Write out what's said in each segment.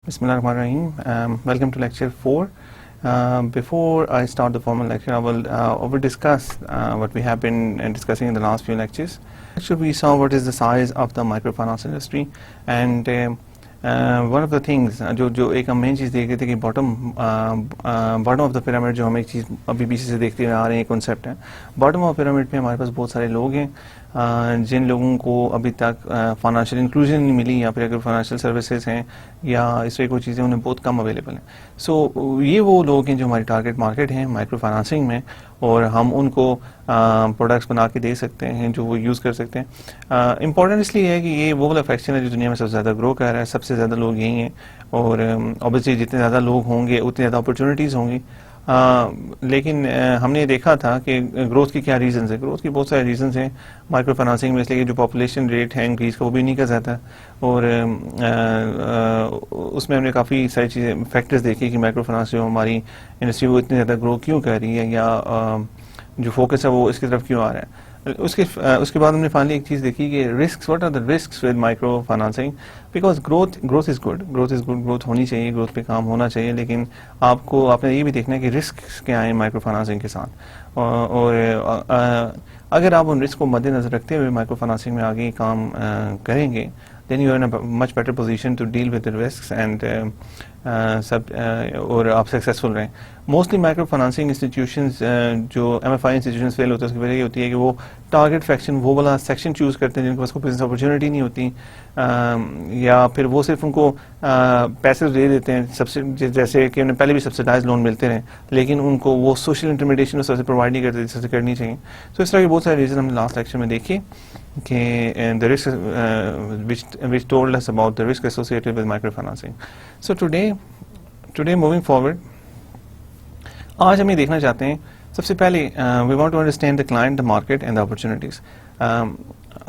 Bismillahirrahmanirrahim. Welcome to lecture 4. Before I start the formal lecture, I will discuss what we have been discussing in the last few lectures. Actually, we saw what is the size of the microfinance industry, and one of the things جو ایک ہم مین چیز دیکھ رہے تھے کہ bottom of the pyramid جو ہم ایک چیز ابھی پیچھے سے دیکھتے ہوئے آ رہے ہیں کنسیپٹ ہے. باٹم آف پیرامڈ پہ ہمارے پاس بہت سارے لوگ ہیں جن لوگوں کو ابھی تک فائنانشیل انکلوژن نہیں ملی, یا پھر اگر فائنانشیل سروسز ہیں یا اس طرح کوئی چیزیں انہیں بہت کم اویلیبل ہیں. سو یہ وہ لوگ ہیں جو ہماری ٹارگیٹ مارکیٹ ہیں مائکرو فائنانسنگ میں, اور ہم ان کو پروڈکٹس بنا کے دے سکتے ہیں جو وہ یوز کر سکتے ہیں. امپورٹنٹ اس لیے ہے کہ یہ وہ والا فیکشن ہے جو دنیا میں سب سے زیادہ گرو کر رہا ہے, سب سے زیادہ لوگ یہی ہیں, اور اوبیسلی جتنے زیادہ لوگ ہوں گے اتنی زیادہ اپرچونیٹیز ہوں گی. لیکن ہم نے دیکھا تھا کہ گروتھ کی کیا ریزنز ہیں. گروتھ کی بہت سارے ریزنز ہیں مائکرو فائنانسنگ میں, اس لیے کہ جو پاپولیشن ریٹ ہے انکریز کا وہ بھی نہیں کر سکتا, اور اس میں ہم نے کافی ساری چیزیں فیکٹرز دیکھے کہ مائکرو فائنانس جو ہماری انڈسٹری وہ اتنی زیادہ گرو کیوں کر رہی ہے, یا جو فوکس ہے وہ اس کی طرف کیوں آ رہا ہے. اس کے بعد ہم نے فائنلی ایک چیز دیکھی کہ risks, what are the risks with micro financing, because growth is good, growth ہونی چاہیے, گروتھ پہ کام ہونا چاہیے, لیکن آپ نے یہ بھی دیکھنا ہے کہ رسکس کیا ہیں مائکرو فائنانسنگ کے ساتھ, اور اگر آپ ان رسک کو مد نظر رکھتے ہوئے مائکرو فائنانسنگ میں آگے کام کریں گے then you are in a much better position to deal with the risks and اور آپ سکسیزفل رہیں. موسٹلی مائکرو فائنانسنگ انسٹیٹیوشنز جو ایم ایف آئی انسٹیٹیوشنز فیل ہوتے ہیں اس کی وجہ یہ ہوتی ہے کہ وہ ٹارگیٹ فیکشن وہ والا سیکشن چوز کرتے ہیں جن کے پاس کوئی بزنس اپرچونیٹی نہیں ہوتی, یا پھر وہ صرف ان کو پیسے دے دیتے ہیں جیسے کہ انہیں پہلے بھی سبسڈائز لون ملتے رہے, لیکن ان کو وہ سوشل انٹرمیڈیشن اس طرح سے پرووائڈ نہیں کرتے جس سے کرنی چاہیے. سو اس طرح کے بہت سارے ریزن ہم نے لاسٹ لیکچر میں دیکھے کہ the risk which told us about the risk associated with microfinancing. So today moving forward, آج ہم یہ دیکھنا چاہتے ہیں سب سے پہلے we want to understand the client, the market and the opportunities.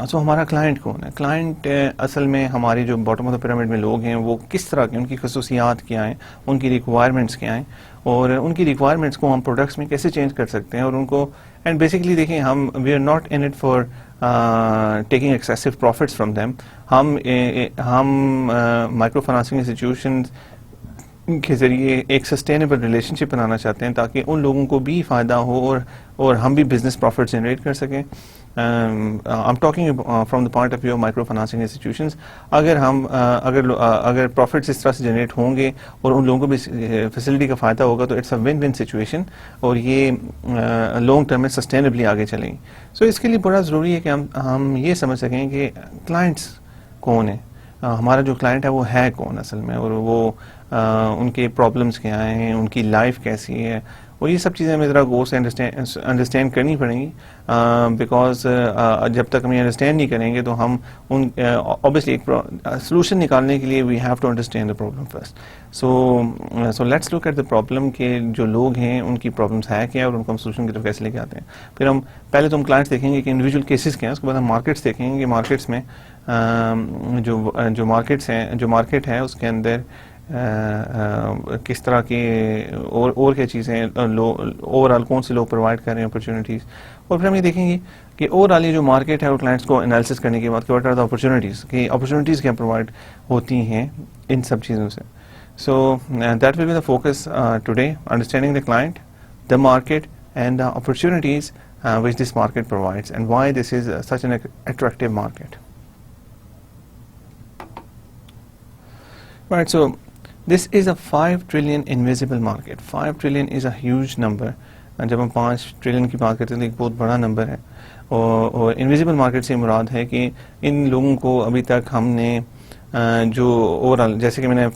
So ہمارا کلائنٹ کون ہے؟ کلائنٹ اصل میں ہماری جو باٹم آف دا پیرامڈ میں لوگ ہیں وہ کس طرح کے, ان کی خصوصیات کیا ہیں, ان کی ریکوائرمنٹس کیا ہیں, اور ان کی ریکوائرمنٹس کو ہم پروڈکٹس میں کیسے چینج کر سکتے ہیں, اور ان کو اینڈ بیسکلی دیکھیں ہم we are not in it for taking excessive profits from them. ہم مائکرو فائنانسنگ انسٹیٹیوشنز کے ذریعے ایک سسٹینیبل ریلیشن شپ بنانا چاہتے ہیں تاکہ ان لوگوں کو بھی فائدہ ہو اور ہم بھی بزنس پروفٹ جنریٹ کر سکیں. I'm talking from the point of view of micro financing institutions. اگر پروفٹس اس طرح سے جنریٹ ہوں گے اور ان لوگوں کو بھی فیسلٹی کا فائدہ ہوگا تو it's a win win situation, اور یہ لانگ ٹرم میں سسٹینبلی آگے چلیں گی. سو اس کے لیے بڑا ضروری ہے کہ ہم یہ سمجھ سکیں کہ کلائنٹس کون ہیں, ہمارا جو کلائنٹ ہے وہ ہے کون اصل میں, اور وہ ان کے پرابلمس کیا ہیں, ان کی لائف کیسی ہے, اور یہ سب چیزیں ہمیں ذرا غور سے انڈرسٹینڈ کرنی پڑیں گی, بیکاز جب تک ہم یہ انڈرسٹینڈ نہیں کریں گے تو ہم اوبیسلی ایک سولوشن نکالنے کے لیے we have to understand the problem first. So let's look at the problem کہ جو لوگ ہیں ان کی پرابلمس ہے کیا, اور ان کو ہم سولوشن کی طرف کیسے لے کے آتے ہیں. پھر ہم پہلے تو ہم کلائنٹس دیکھیں گے کہ انڈیویجول کیسز کیا ہیں, اس کے بعد ہم مارکیٹس دیکھیں گے کہ مارکیٹس میں جو مارکیٹس ہیں, جو مارکیٹ ہے اس کے اندر کس طرح کے اور کیا چیزیں اوور آل کون سے لوگ پرووائڈ کر رہے ہیں اپرچونیٹیز, اور پھر ہم یہ دیکھیں گے کہ اوور آل یہ جو مارکیٹ ہے اور کلائنٹس کو انالیسس کرنے کے بعد کہ واٹ آر دا اپرچونیٹیز, کہ اپرچونیٹیز کیا پرووائڈ ہوتی ہیں ان سب چیزوں سے. So that will be the focus today, understanding the client, the market and the opportunities which this market provides and why this is such an attractive market. Right, so this is a 5 trillion invisible market. 5 trillion is a huge number. جب ہم 5 trillion کی بات کرتے ہیں تو ایک بہت بڑا نمبر ہے, اور انویزیبل مارکیٹ سے مراد ہے کہ ان لوگوں کو ابھی تک ہم نے جو اوور آل, جیسے کہ میں نے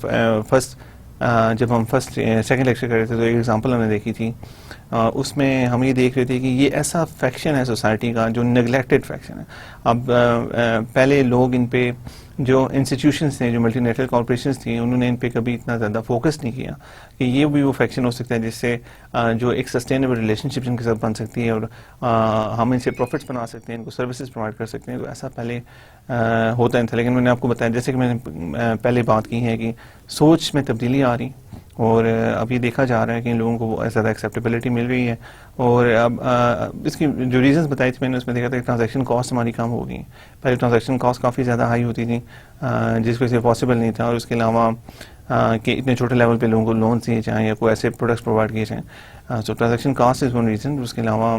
جب ہم سیکنڈ لیکچر کر رہے تھے تو ایک ایگزامپل ہم نے دیکھی تھی, اس میں ہم یہ دیکھ رہے تھے کہ یہ ایسا فیکشن ہے سوسائٹی کا جو نیگلیکٹڈ فیکشن ہے. اب پہلے لوگ ان پہ جو انسٹیٹیوشنس تھے, جو ملٹی نیشنل کارپوریشنس تھیں, انہوں نے ان پہ کبھی اتنا زیادہ فوکس نہیں کیا کہ یہ بھی وہ فیکشن ہو سکتا ہے جس سے جو ایک سسٹینیبل ریلیشن شپ جن کے ساتھ بن سکتی ہے, اور ہم ان سے پروفٹس بنا سکتے ہیں, ان کو سروسز پرووائڈ کر سکتے ہیں. تو ایسا پہلے ہوتا نہیں تھا, لیکن میں نے آپ کو بتایا جیسے کہ میں نے پہلے بات کی ہے کہ سوچ میں تبدیلی آ رہی, اور اب یہ دیکھا جا رہا ہے کہ ان لوگوں کو زیادہ ایکسیپٹیبلٹی مل رہی ہے. اور اب اس کی جو ریزنس بتائی تھی میں نے, اس میں دیکھا تھا کہ ٹرانزیکشن کاسٹ ہماری کم ہو گئی. پہلے ٹرانزیکشن کاسٹ کافی زیادہ ہائی ہوتی تھی جس وجہ سے پاسبل نہیں تھا, اور اس کے علاوہ کہ اتنے چھوٹے لیول پہ لوگوں کو لونس دیے جائیں یا کوئی ایسے پروڈکٹس پرووائڈ کیے جائیں. So transaction cost is one reason. اس کے علاوہ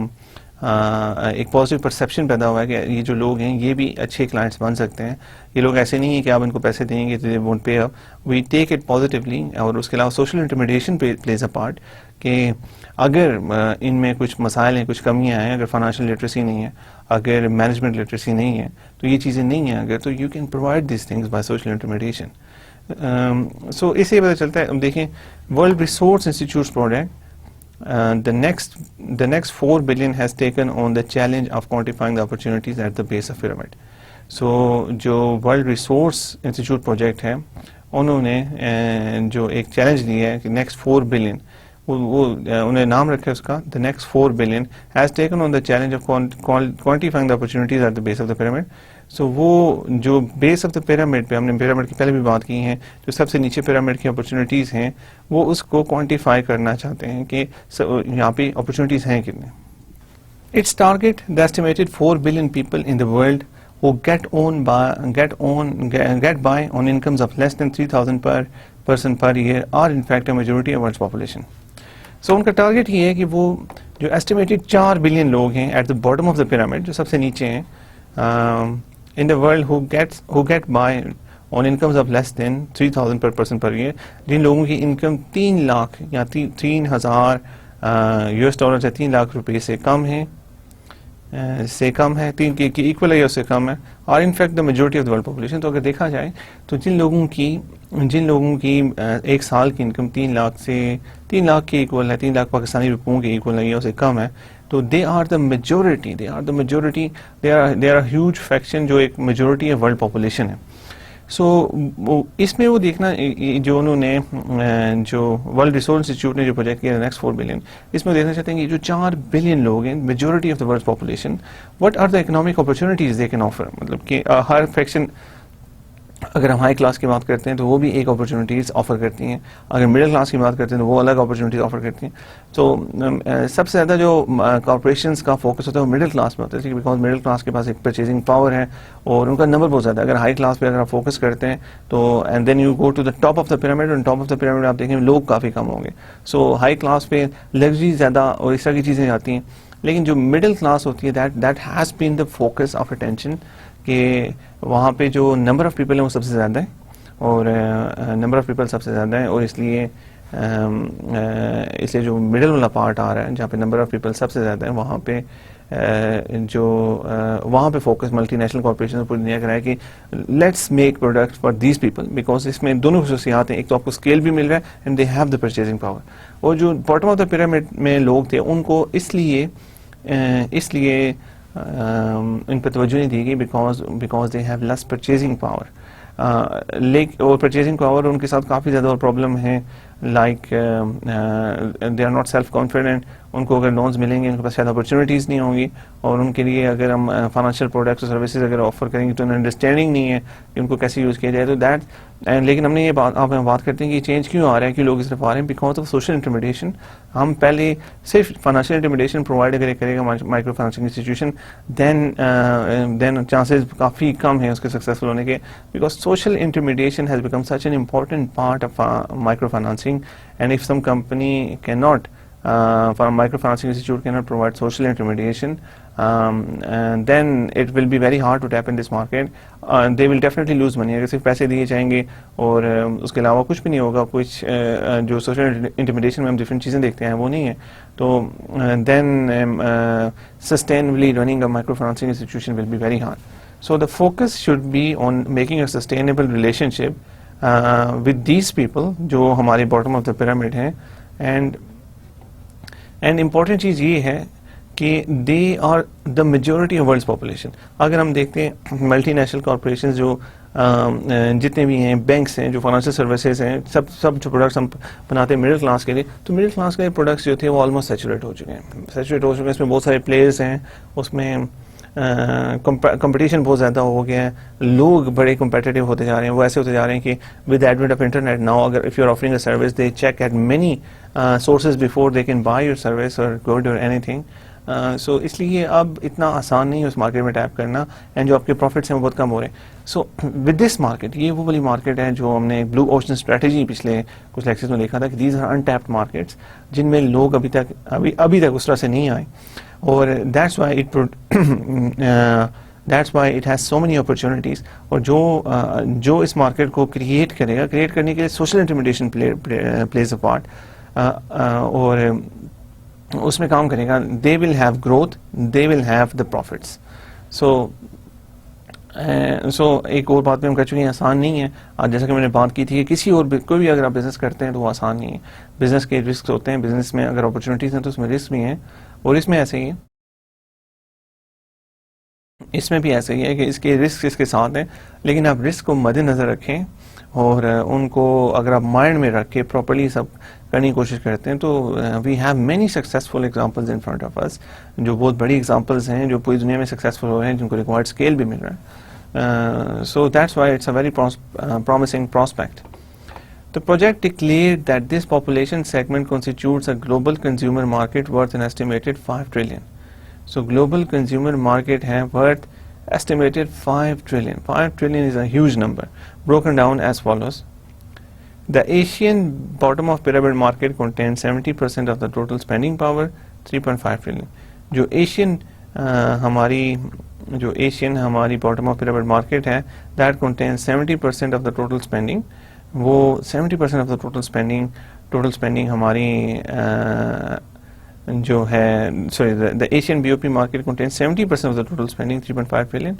ایک پازیٹیو پرسیپشن پیدا ہوا ہے کہ یہ جو لوگ ہیں یہ بھی اچھے کلائنٹس بن سکتے ہیں. یہ لوگ ایسے نہیں ہیں کہ آپ ان کو پیسے دیں گے تو they won't pay up. We take it positively. اور اس کے علاوہ social intermediation plays a part کہ اگر ان میں کچھ مسائل ہیں, کچھ کمیاں ہیں, اگر فائنانشیل لٹریسی نہیں ہے, اگر مینجمنٹ لٹریسی نہیں ہے, تو یہ چیزیں نہیں ہیں اگر, تو you can provide these things by social intermediation. So اس سے پتہ چلتا ہے. اب دیکھیں world resource institutes project the next 4 billion has taken on the challenge of quantifying the opportunities at the base of pyramid. So جو world resource institute project ہے انہوں نے جو ایک چیلنج لیا ہے کہ نیکسٹ 4 بلین, وہ انہیں نام رکھا ہے اس کا the next 4 billion has taken on the challenge of quantifying the opportunities at the base of the pyramid. سو وہ جو بیس آف دا پیرامڈ پہ, ہم نے پیرامڈ کی پہلے بھی بات کی ہیں, جو سب سے نیچے پیرامڈ کی اپرچونیٹیز ہیں وہ اس کو کوانٹیفائی کرنا چاہتے ہیں کہ یہاں پہ اپرچونیٹیز ہیں کتنے. Its target the estimated 4 billion people in the world who get by on incomes of less than 3,000 per person per year are in fact a majority of world's population. So ان کا target یہ ہے کہ وہ جو estimated 4 billion لوگ ہیں at the bottom of the pyramid, جو سب سے نیچے ہیں in the world who get by on incomes of less than 3,000 per person per year, جن لوگوں کی انکم 3 لاکھ یا 3,000 US ڈالر یا 3 لاکھ روپے سے کم ہے, 3 کی ایکول ہے یا اس سے کم ہے, اور in fact the majority of the world population. تو اگر دیکھا جائے تو جن لوگوں کی ایک سال کی انکم 3 لاکھ کے ایکول ہے, 3 لاکھ پاکستانی روپوں کے ایکول ہے یا اس سے کم ہے, تو they are the majority, they are huge faction جو ایک میجورٹی ہے ورلڈ پاپولیشن ہے. سو اس میں وہ دیکھنا جو انہوں نے جو ورلڈ ریسورس انسٹیٹیوٹ نے جو پروجیکٹ کیا نیکسٹ 4 بلین, اس میں دیکھنا چاہتے ہیں کہ جو 4 بلین لوگ ہیں majority of the world population, what are the economic opportunities they can offer. مطلب کہ ہر فیکشن, اگر ہم ہائی کلاس کی بات کرتے ہیں تو وہ بھی ایک اپرچونیٹیز آفر کرتی ہیں, اگر مڈل کلاس کی بات کرتے ہیں تو وہ الگ اپرچونیٹیز آفر کرتی ہیں. تو سب سے زیادہ جو کارپوریشنز کا فوکس ہوتا ہے وہ مڈل کلاس میں ہوتا ہے, بیکاز مڈل کلاس کے پاس ایک پرچیزنگ پاور ہے اور ان کا نمبر بہت زیادہ ہے. اگر ہائی کلاس پہ اگر آپ فوکس کرتے ہیں تو and then you go to the top of the pyramid, اور ٹاپ آف دا پیرامڈ آپ دیکھیں لوگ کافی کم ہوں گے. سو ہائی کلاس پہ لگژری زیادہ اور اس طرح کی چیزیں آتی ہیں, لیکن جو مڈل کلاس ہوتی ہے that has been the focus of attention, کہ وہاں پہ جو نمبر آف پیپل ہیں وہ سب سے زیادہ ہے, اور نمبر آف پیپل سب سے زیادہ ہے, اور اس لیے جو مڈل والا پارٹ آ رہا ہے جہاں پہ نمبر آف پیپل سب سے زیادہ ہے, وہاں پہ فوکس ملٹی نیشنل کارپوریشن پوری دنیا کا ہے کہ let's make product for these people, because اس میں دونوں خصوصیات ہیں. ایک تو آپ کو اسکیل بھی مل رہا ہے and they have the purchasing power, اور جو باٹم آف دا پیرامڈ میں لوگ تھے ان کو اس لیے ان پہ توجہ نہیں دی گئی because they have less purchasing power. اور پرچیزنگ پاور ان کے ساتھ کافی زیادہ اور پرابلم ہے, like they are not self confident. ان کو اگر لونز ملیں گے ان کے پاس شاید اپرچونیٹیز نہیں ہوں گی, اور ان کے لیے اگر ہم فائنینشیل پروڈکٹس اور سروسز اگر آفر کریں گے تو انہیں انڈرسٹینڈنگ نہیں ہے کہ ان کو کیسے یوز کیا جائے. تو لیکن ہم نے یہ بات کرتے ہیں کہ یہ چینج کیوں آ رہا ہے, کیوں لوگ اس طرف آ رہے ہیں, بیکاز آف سوشل انٹرمیڈیشن. ہم پہلے صرف فائنینشیل انٹرمیڈیشن پرووائڈ اگر کرے گا micro financing institution, then chances کافی کم ہیں اس کے سکسیزفل ہونے کے, because social intermediation has become such an important part of microfinancing, and if some company cannot for a microfinancing institute cannot provide social intermediation, then it will be very hard to tap in this market. They will definitely lose money. اگر صرف پیسے دیے جائیں گے اور اس کے علاوہ کچھ بھی نہیں ہوگا, کچھ جو سوشل انٹرمیڈیشن میں ہم ڈفرینٹ چیزیں دیکھتے ہیں وہ نہیں ہے, تو then sustainably running a microfinancing institution will be very hard. So the focus should be on making a sustainable relationship with these people جو ہمارے bottom of the pyramid ہیں, and important چیز یہ ہے کہ they are the majority of world's population. اگر ہم دیکھتے ہیں ملٹی نیشنل کارپوریشنز جو جتنے بھی ہیں, بینکس ہیں, جو فائنینشیل سروسز ہیں, سب جو پروڈکٹس ہم بناتے ہیں مڈل کلاس کے لیے, تو مڈل کلاس کے پروڈکٹس جو تھے وہ آلموسٹ سیچوریٹ ہو چکے ہیں. اس میں بہت سارے پلیئرز ہیں, اس میں کمپٹیشن بہت زیادہ ہو گیا ہے, لوگ بڑے کمپیٹیٹیو ہوتے جا رہے ہیں. وہ ایسے ہوتے جا رہے ہیں کہ with advent of internet now, اگر if you are offering a service they check at many sources before they can buy your service اور گڈ اور اینی تھنگ. سو اس لیے اب اتنا آسان نہیں ہے اس مارکیٹ میں ٹیپ کرنا، اینڈ جو آپ کے پروفٹس ہیں وہ بہت کم ہو رہے ہیں. سو ود دس مارکیٹ، یہ وہ والی مارکیٹ ہے جو ہم نے بلو اوشن اسٹریٹجی پچھلے کچھ لیکچرز میں دیکھا تھا کہ دیز آر انٹیپڈ مارکیٹس، جن میں لوگ ابھی تک اس طرح سے نہیں آئے، اور that's why it has so many opportunities. اور جو اس مارکیٹ کو کریٹ کرے گا، کریٹ کرنے کے لیے social intermediation plays a part, اور اس میں کام کرے گا، they will have growth, they will have the profits. So ایک اور بات بھی ہم کہہ چکے ہیں، آسان نہیں ہے. جیسا کہ میں نے بات کی تھی کہ کوئی بھی اگر آپ بزنس کرتے ہیں تو وہ آسان نہیں ہے. بزنس کے رسک ہوتے ہیں، بزنس میں اگر اپرچونیٹیز ہیں تو اس میں رسک بھی ہیں، اور اس میں ایسے ہی ہے، اس میں بھی ایسا ہی ہے کہ اس کے رسک اس کے ساتھ ہیں، لیکن آپ رسک کو مد نظر رکھیں اور ان کو اگر آپ مائنڈ میں رکھ کے پراپرلی سب کرنے کی کوشش کرتے ہیں تو we have many successful examples in front of us, جو بہت بڑی ایگزامپلز ہیں جو پوری دنیا میں سکسیزفل ہو رہے ہیں، جن کو ریکوائرڈ اسکیل بھی مل رہا ہے. So that's why it's a very promising prospect. The project declared that this population segment constitutes a global consumer market worth an estimated 5 trillion. So global consumer market ہے worth estimated 5 trillion. 5 trillion is a huge number, broken down as follows. The Asian bottom of pyramid market contains 70% of the total spending power, 3.5 trillion. جو Asian ہماری bottom of pyramid market ہے، that contains 70% of the total spending. وہ 70% of the total spending ہماری جو ہے، sorry, the Asian be O P market contains 70% of the total spending 3.5 trillion.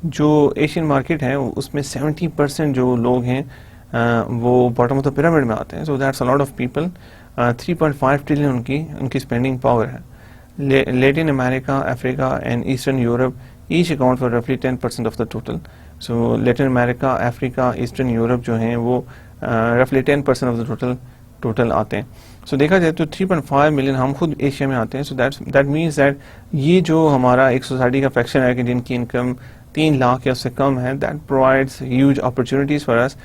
جو Asian market ہے اس میں 70% جو لوگ ہیں وہ باٹم آف دا پیرامڈ میں آتے ہیں. So that's a lot of people. 3.5 trillion ان کی اسپینڈنگ پاور ہے. Latin America, Africa and Eastern Europe each account for رفلی 10% of the total. So Latin America, Africa, Eastern Europe جو ہیں وہ رفلی 10% آف دا ٹوٹل آتے ہیں. سو دیکھا جائے تو 3.5 ملین ہم خود ایشیا میں آتے ہیں. سو دیٹ مینس دیٹ یہ جو ہمارا ایک سوسائٹی کا فیکشن ہے کہ جن کی انکم 3 لاکھ یا اس سے کم ہے، that provides huge opportunities for us.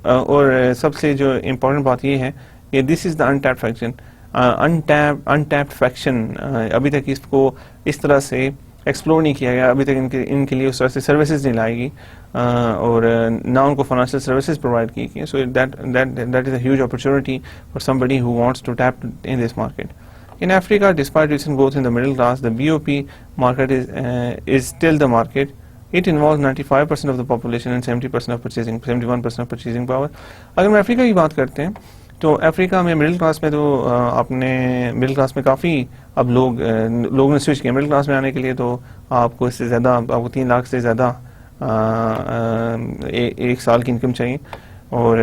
اور سب سے جو امپورٹنٹ بات یہ ہے کہ this is the untapped faction. Untapped faction, ابھی تک اس کو اس طرح سے ایکسپلور نہیں کیا گیا، ابھی تک ان کے لیے اس طرح سے سروسز نہیں لائے گی، اور نہ ان کو فائنینشیل سروسز پرووائڈ کی گئی. So that is a huge opportunity for somebody who wants to tap in this market. In Africa, despite recent growth in the middle class, the BOP market is still the market. It involves 95% of the population and 71% of purchasing power. اگر ہم افریقہ کی بات کرتے ہیں تو افریقہ میں middle class میں تو آپ نے مڈل کلاس میں کافی اب لوگوں نے سوئچ کیا مڈل کلاس میں آنے کے لیے. تو آپ کو اس سے زیادہ، آپ کو 3 لاکھ سے زیادہ ایک سال کی انکم چاہیے. اور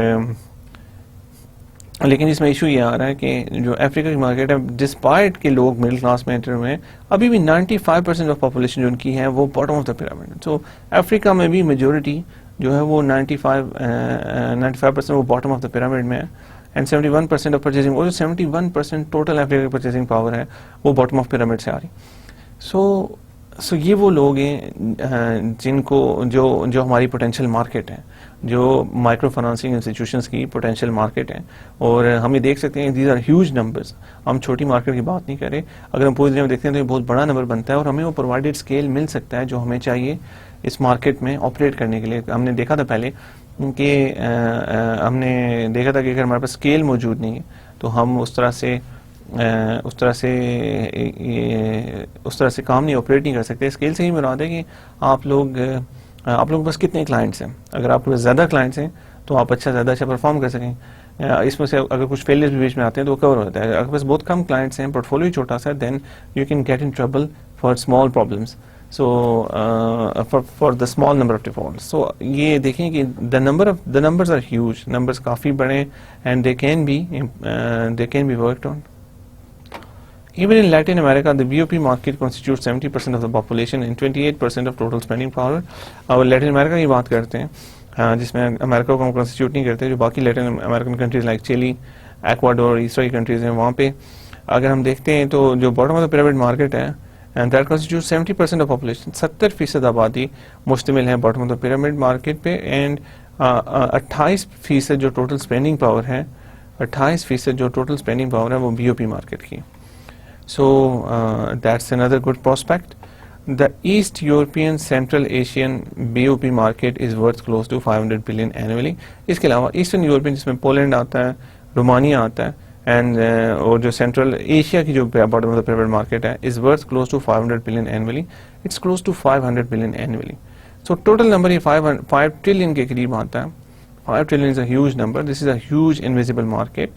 لیکن اس میں ایشو یہ آ رہا ہے کہ جو افریقہ کی مارکیٹ ہے، ڈسپائٹ کہ لوگ مڈل کلاس میں انٹر ہوئے ہیں، ابھی بھی 95% آف پاپولیشن جو ان کی ہے وہ باٹم آف دا پیرامڈ. سو افریقہ میں بھی میجورٹی جو ہے وہ 95% وہ باٹم آف دا پیرامڈ میں ہے. اینڈ 71% آف پرچیزنگ، اور 71% ٹوٹل افریقہ کی پرچیزنگ پاور ہے وہ باٹم آف پیرامڈ سے آ رہی. سو یہ وہ لوگ ہیں جن کو جو ہماری پوٹینشیل مارکیٹ ہے، جو مائکرو فائنانسنگ انسٹیٹیوشنس کی پوٹینشیل مارکیٹ ہے. اور ہم یہ دیکھ سکتے ہیں دیز آر ہیوج نمبرز. ہم چھوٹی مارکیٹ کی بات نہیں کریں، اگر ہم پوری دنیا میں دیکھتے ہیں تو یہ بہت بڑا نمبر بنتا ہے، اور ہمیں وہ پرووائڈیڈ اسکیل مل سکتا ہے جو ہمیں چاہیے اس مارکیٹ میں آپریٹ کرنے کے لیے. ہم نے دیکھا تھا پہلے کہ ہم نے دیکھا تھا کہ اگر ہمارے پاس اسکیل موجود نہیں ہے تو ہم اس طرح سے کام نہیں آپریٹ نہیں کر سکتے. اسکیل سے ہی مراد ہے کہ آپ لوگ بس کتنے کلائنٹس ہیں. اگر آپ کے پاس زیادہ کلائنٹس ہیں تو آپ زیادہ اچھا پرفارم کر سکیں. اس میں سے اگر کچھ فیلئرز بھی بیچ میں آتے ہیں تو وہ کور ہوتا ہے. اگر بس بہت کم کلائنٹس ہیں، پورٹ فولیو چھوٹا سا، then you can get in trouble for small problems. So for the small number of defaults. So یہ دیکھیں کہ the numbers are huge, numbers کافی بڑے، and they can be worked on. Even in Latin America, the BOP market constitutes 70% of the population and 28% of total spending power. اور لیٹن امریکہ کی بات کرتے ہیں جس میں امریکہ کو ہم کنسٹیٹیوٹ نہیں کرتے، جو باقی لیٹن امریکن کنٹریز لائک چلی، ایکواڈور، اس طرح کی کنٹریز ہیں، وہاں پہ اگر ہم دیکھتے ہیں تو جو bottom of the pyramid market ہے and that constitute 70% of population, 70% آبادی مشتمل ہے bottom of the pyramid market پہ. اینڈ 28% جو ٹوٹل اسپینڈنگ پاور ہے، 28% جو ٹوٹل اسپینڈنگ پاور ہے وہ BOP مارکیٹ کی. So that's another good prospect. The East European Central Asian BOP market is worth close to 500 billion annually. اس کے علاوہ eastern European جس میں پولینڈ آتا ہے, رومانیہ آتا ہے, اینڈ اور جو سینٹرل ایشیا کی جو bottom of the pyramid market ہے is worth close to 500 billion annually. It's close to 500 billion annually. So total number یہ 5 ٹریلین کے قریب آتا ہے. 5 trillion is a huge number. This is a huge invisible market.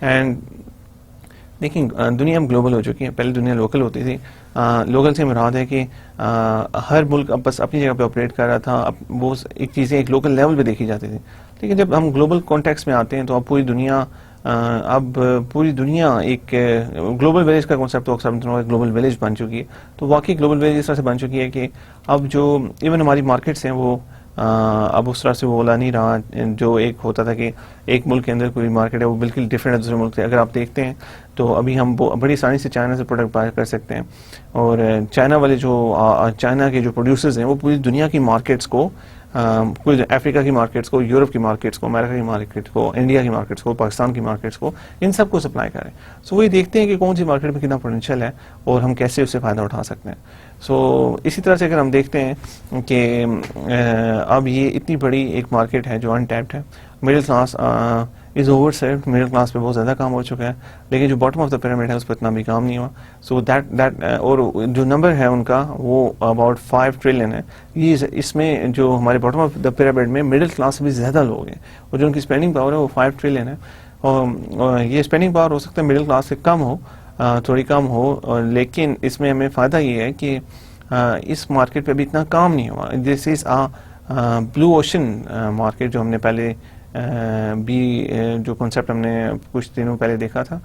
And دیکھیں دنیا اب global ہو چکی ہے. پہلے دنیا لوکل ہوتی تھی. لوکل سے مراد ہے کہ ہر ملک اب بس اپنی جگہ پہ آپریٹ کر رہا تھا. اب وہ ایک چیزیں ایک لوکل لیول پہ دیکھی جاتی تھی. لیکن جب ہم گلوبل کانٹیکس میں آتے ہیں تو اب پوری دنیا ایک گلوبل ولیج کا کانسیپٹ تو اکثر گلوبل ولیج بن چکی ہے. تو واقعی گلوبل ولیج اس طرح سے بن چکی ہے کہ اب جو ایون ہماری مارکیٹس ہیں وہ اب اس طرح سے وہ بولا نہیں رہا جو ایک ہوتا تھا کہ ایک ملک کے اندر کوئی مارکیٹ ہے وہ بالکل ڈفرینٹ ہے دوسرے ملک سے. اگر آپ دیکھتے ہیں تو ابھی ہم بڑی آسانی سے چائنا سے پروڈکٹ بائی کر سکتے ہیں, اور چائنا والے جو چائنا کے جو پروڈیوسرز ہیں وہ پوری دنیا کی مارکیٹس کو, کوئی افریقہ کی مارکیٹس کو, یورپ کی مارکیٹس کو, امریکہ کی مارکیٹ کو, انڈیا کی مارکیٹس کو, پاکستان کی مارکیٹس کو, ان سب کو سپلائی کریں. سو وہی دیکھتے ہیں کہ کون سی مارکیٹ میں کتنا پوٹینشیل ہے اور ہم کیسے اس سے فائدہ اٹھا سکتے ہیں. سو اسی طرح سے اگر ہم دیکھتے ہیں کہ اب یہ اتنی بڑی ایک مارکیٹ ہے جو انٹیپڈ ہے. Middle class is over served. Middle class پہ بہت زیادہ کام ہو چکا ہے, لیکن جو باٹم آف دا پیرامڈ ہے اس پہ اتنا بھی کام نہیں ہوا. سو دیٹ اور جو نمبر ہے ان کا وہ اباؤٹ 5 ٹریلین ہے. یہ اس میں جو ہمارے باٹم آف دا پیرامڈ میں مڈل کلاس سے بھی زیادہ لوگ ہیں, اور جو ان کی اسپینڈنگ پاور ہے وہ 5 ٹریلین ہے. اور یہ اسپینڈنگ پاور ہو سکتا ہے مڈل کلاس سے کم ہو, تھوڑی کم ہو, لیکن اس میں ہمیں فائدہ یہ ہے کہ اس مارکیٹ پہ بھی اتنا کام نہیں ہوا. دس از بلو اوشن مارکیٹ جو ہم نے پہلے بھی جو کنسیپٹ ہم نے کچھ دنوں پہلے دیکھا تھا.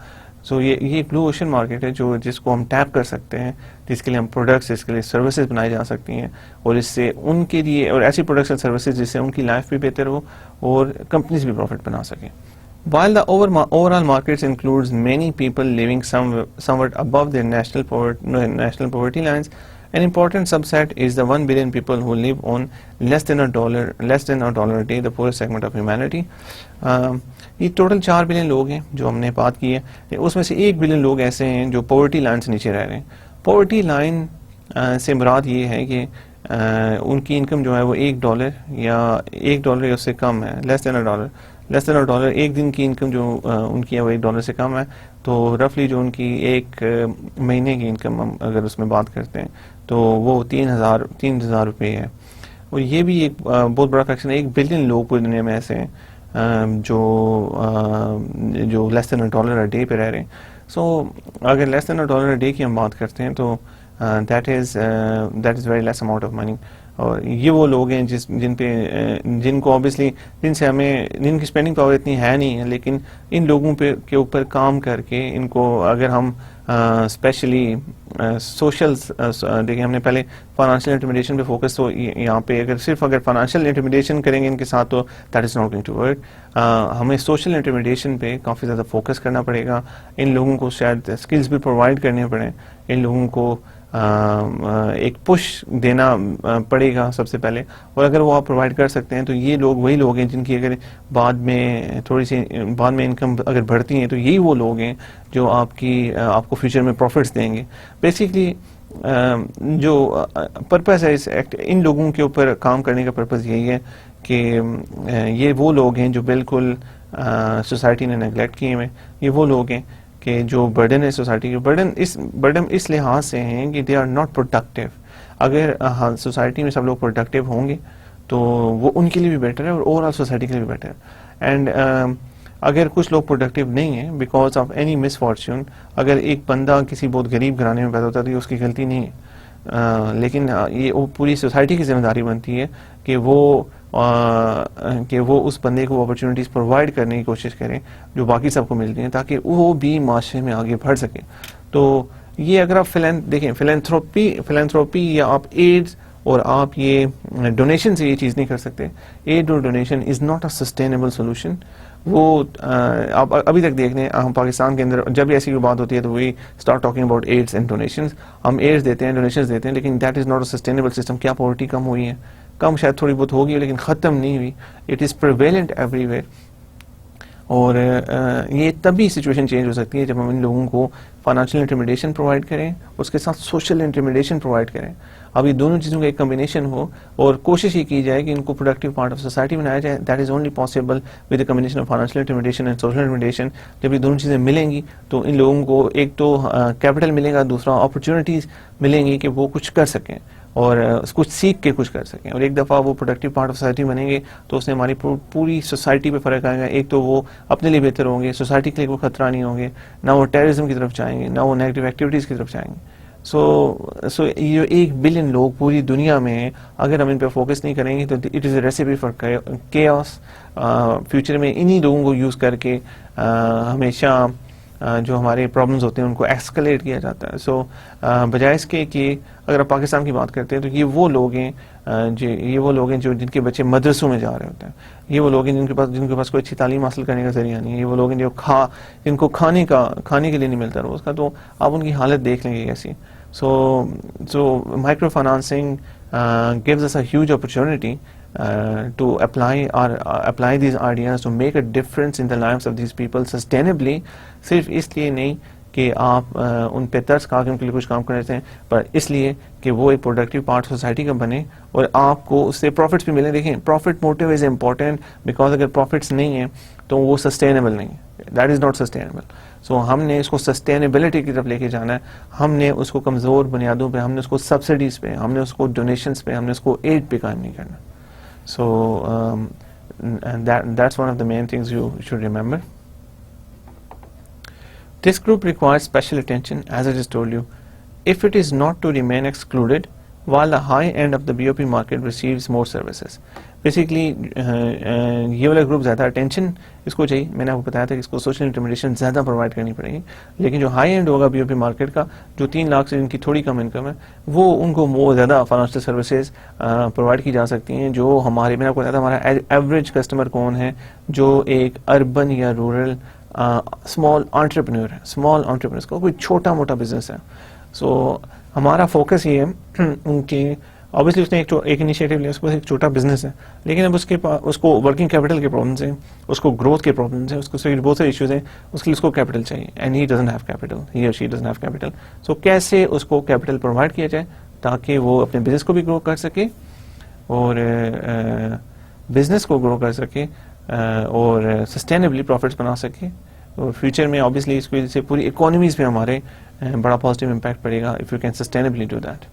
سو یہ بلو اوشن مارکیٹ ہے جس کو ہم ٹیپ کر سکتے ہیں, جس کے لیے ہم پروڈکٹس, اس کے لیے سروسز بنائی جا سکتی ہیں, اور اس سے ان کے لیے اور ایسی پروڈکٹس اینڈ سروسز جس سے ان کی لائف بھی بہتر ہو اور کمپنیز بھی پروفٹ بنا سکیں. While the overall markets includes many people living somewhat above their national poverty lines, an important subset is the 1 billion people who live on less than a dollar a day, the poorest segment of humanity. یہ total 4 billion لوگ ہیں جو ہم نے بات کی ہے. اس میں سے 1 بلین لوگ ایسے ہیں جو پاورٹی لائن سے نیچے رہ رہے ہیں. پاورٹی لائن سے مراد یہ ہے کہ ان کی انکم جو ہے وہ $1 یا $1 یا اس سے کم ہے. لیس دین اے ڈالر ایک دن کی انکم جو ان کی ہے وہ $1 سے کم ہے. تو رفلی جو ان کی ایک مہینے کی انکم ہم اگر اس میں بات کرتے ہیں تو وہ 3,000 روپے ہے. اور یہ بھی ایک بہت بڑا فیکشن ہے. 1 بلین لوگ پوری دنیا میں ایسے ہیں جو لیس دین $1 ڈے پہ رہ رہے ہیں. سو اگر لیس دین $1 ڈے کی ہم بات کرتے ہیں تو that is very less amount of money. اور یہ وہ لوگ ہیں جن کو آبویسلی جن کی اسپینڈنگ پاور اتنی ہے نہیں ہے, لیکن ان لوگوں کے اوپر کام کر کے ان کو اگر ہم اسپیشلی سوشل دیکھیں, ہم نے پہلے فائنانشیل انٹیمیڈیشن پہ فوکس, تو یہاں پہ اگر فائنانشیل انٹیمیڈیشن کریں گے ان کے ساتھ تو that is not going to work. ہمیں سوشل انٹیمیڈیشن پہ کافی زیادہ فوکس کرنا پڑے گا. ان لوگوں کو شاید اسکلز بھی پرووائڈ کرنے پڑیں, ان لوگوں کو ایک پش دینا پڑے گا سب سے پہلے. اور اگر وہ آپ پرووائڈ کر سکتے ہیں تو یہ لوگ وہی لوگ ہیں جن کی اگر بعد میں انکم اگر بڑھتی ہیں تو یہی وہ لوگ ہیں جو آپ کو فیوچر میں پروفٹس دیں گے. بیسیکلی جو پرپز ہے ان لوگوں کے اوپر کام کرنے کا پرپز یہی ہے کہ یہ وہ لوگ ہیں جو بالکل سوسائٹی نے نیگلیکٹ کیے ہوئے. یہ وہ لوگ ہیں کہ جو برڈن ہے سوسائٹی کے, برڈن اس لحاظ سے ہیں کہ دے آر ناٹ پروڈکٹیو. اگر سوسائٹی میں سب لوگ پروڈکٹیو ہوں گے تو وہ ان کے لیے بھی بیٹر ہے اور اوور آل سوسائٹی کے لیے بھی بیٹر ہے. اینڈ اگر کچھ لوگ پروڈکٹیو نہیں ہیں because of any miss fortune, اگر ایک بندہ کسی بہت غریب گھرانے میں پیدا ہوتا ہے تو یہ اس کی غلطی نہیں ہے, لیکن یہ پوری سوسائٹی کی ذمہ داری بنتی ہے کہ وہ اس بندے کو اپرچونیٹیز پرووائڈ کرنے کی کوشش کریں جو باقی سب کو ملتی ہیں, تاکہ وہ بھی معاشرے میں آگے بڑھ سکے. تو یہ اگر آپ دیکھیں فلینتھروپی یا آپ ایڈز اور آپ یہ ڈونیشن سے یہ چیز نہیں کر سکتے. ایڈ اور donation is not a sustainable solution. وہ آپ ابھی تک دیکھ لیں, ہم پاکستان کے اندر جب ایسی کوئی بات ہوتی ہے تو we start talking about aids and donations. ہم ایڈز دیتے ہیں, ڈونیشنز دیتے ہیں, لیکن that is not a sustainable system. کیا پاورٹی کم ہوئی ہے؟ کم شاید تھوڑی بہت ہوگی لیکن ختم نہیں ہوئی. It is prevalent every where. اور یہ تبھی سچویشن چینج ہو سکتی ہے جب ہم ان لوگوں کو فائنینشیل انٹرمیڈیشن پرووائڈ کریں, اس کے ساتھ سوشل انٹرمیڈیشن پرووائڈ کریں. اب یہ دونوں چیزوں کا ایک کمبینیشن ہو اور کوشش یہ کی جائے کہ ان کو پروڈکٹیو پارٹ آف سوسائٹی بنایا جائے. That is only possible with a combination of financial intermediation and social intermediation. جب یہ دونوں چیزیں ملیں گی تو ان لوگوں کو ایک تو کیپٹل ملے گا, دوسرا اپرچونیٹیز ملیں گی کہ وہ کچھ کر سکیں اور کچھ سیکھ کے کچھ کر سکیں. اور ایک دفعہ وہ پروڈکٹیو پارٹ آف سوسائٹی بنیں گے تو اس سے ہماری پوری سوسائٹی پہ فرق آئے گا. ایک تو وہ اپنے لیے بہتر ہوں گے, سوسائٹی کے لیے کوئی خطرہ نہیں ہوں گے, نہ وہ ٹیررزم کی طرف جائیں گے, نہ وہ نیگیٹو ایکٹیویٹیز کی طرف جائیں گے. سو یہ 1 بلین لوگ پوری دنیا میں ہیں, اگر ہم ان پہ فوکس نہیں کریں گے تو it is a recipe for chaos. Future میں انہی لوگوں کو یوز کر کے ہمیشہ جو ہمارے پرابلمز ہوتے ہیں ان کو ایکسکلیٹ کیا جاتا ہے. سو بجائے اس کے کہ اگر آپ پاکستان کی بات کرتے ہیں تو یہ وہ لوگ ہیں جو جن کے بچے مدرسوں میں جا رہے ہوتے ہیں, یہ وہ لوگ ہیں جن کے پاس کوئی اچھی تعلیم حاصل کرنے کا ذریعہ نہیں ہے, یہ وہ لوگ ہیں جن کو کھانے کے لیے نہیں ملتا روز کا, تو آپ ان کی حالت دیکھ لیں گے کیسی. So microфinancing gives us a huge opportunity to apply these ideas to make a difference in the lives of these people sustainably. صرف اس لیے نہیں کہ آپ ان پہ ترس کھا کے ان کے لیے کچھ کام کرتے ہیں, پر اس لیے کہ وہ ایک پروڈکٹیو پارٹ سوسائٹی کا بنے اور آپ کو اس سے پروفٹس بھی ملیں. دیکھیں, profit motive is important because اگر پروفٹس نہیں ہیں تو وہ سسٹینیبل نہیں ہے. That is not sustainable. So ہم نے اس کو سسٹینیبلٹی کی طرف لے کے جانا ہے. ہم نے اس کو کمزور بنیادوں پہ, ہم نے اس کو سبسڈیز پہ, ہم نے اس کو ڈونیشنز پہ, ہم نے اس کو ایڈ پہ قائم نہیں کرنا. سو that's one of the main things you should remember. This group requires special attention, as I just told you, if it is not to remain excluded while the high end of the BOP market receives more services. Basically یہ والا group زیادہ attention اس کو چاہیے. میں نے آپ کو بتایا تھا کہ اس کو سوشل انٹرمیڈیشن زیادہ پرووائڈ کرنی پڑے گی, لیکن جو ہائی اینڈ ہوگا BOP مارکیٹ کا, جو 3 لاکھ سے جن کی تھوڑی کم انکم ہے, وہ ان کو زیادہ فائنینشیل سروسز پرووائڈ کی جا سکتی ہیں. جو میں نے آپ کو بتایا تھا ہمارا ایوریج کسٹمر کون ہے, جو ایک اربن یا رورل اسمال انٹرپرینور ہے, اسمال انٹرپرینور کا کوئی چھوٹا موٹا بزنس ہے. سو ہمارا فوکس یہ ہے ان کی, obviously اس نے ایک انیشیٹو لیا, اس کے پاس ایک چھوٹا بزنس ہے, لیکن اب اس کو ورکنگ کیپٹل کے پرابلمس ہیں, اس کو گروتھ کے پرابلمس ہیں, اس کو بہت سارے ایشوز ہیں, اس کے لیے اس کو کیپٹل چاہیے, and he doesn't have capital, he or she doesn't have capital. So کیسے اس کو کیپٹل پرووائڈ کیا جائے تاکہ وہ اپنے بزنس کو بھی گرو کر سکے اور بزنس کو گرو کر سکے اور سسٹینیبلی پروفٹس بنا سکے. اور فیوچر میں obviously اس کی وجہ سے پوری اکانومیز پہ ہمارے بڑا پازیٹیو امپیکٹ پڑے گا if you can sustainably do that.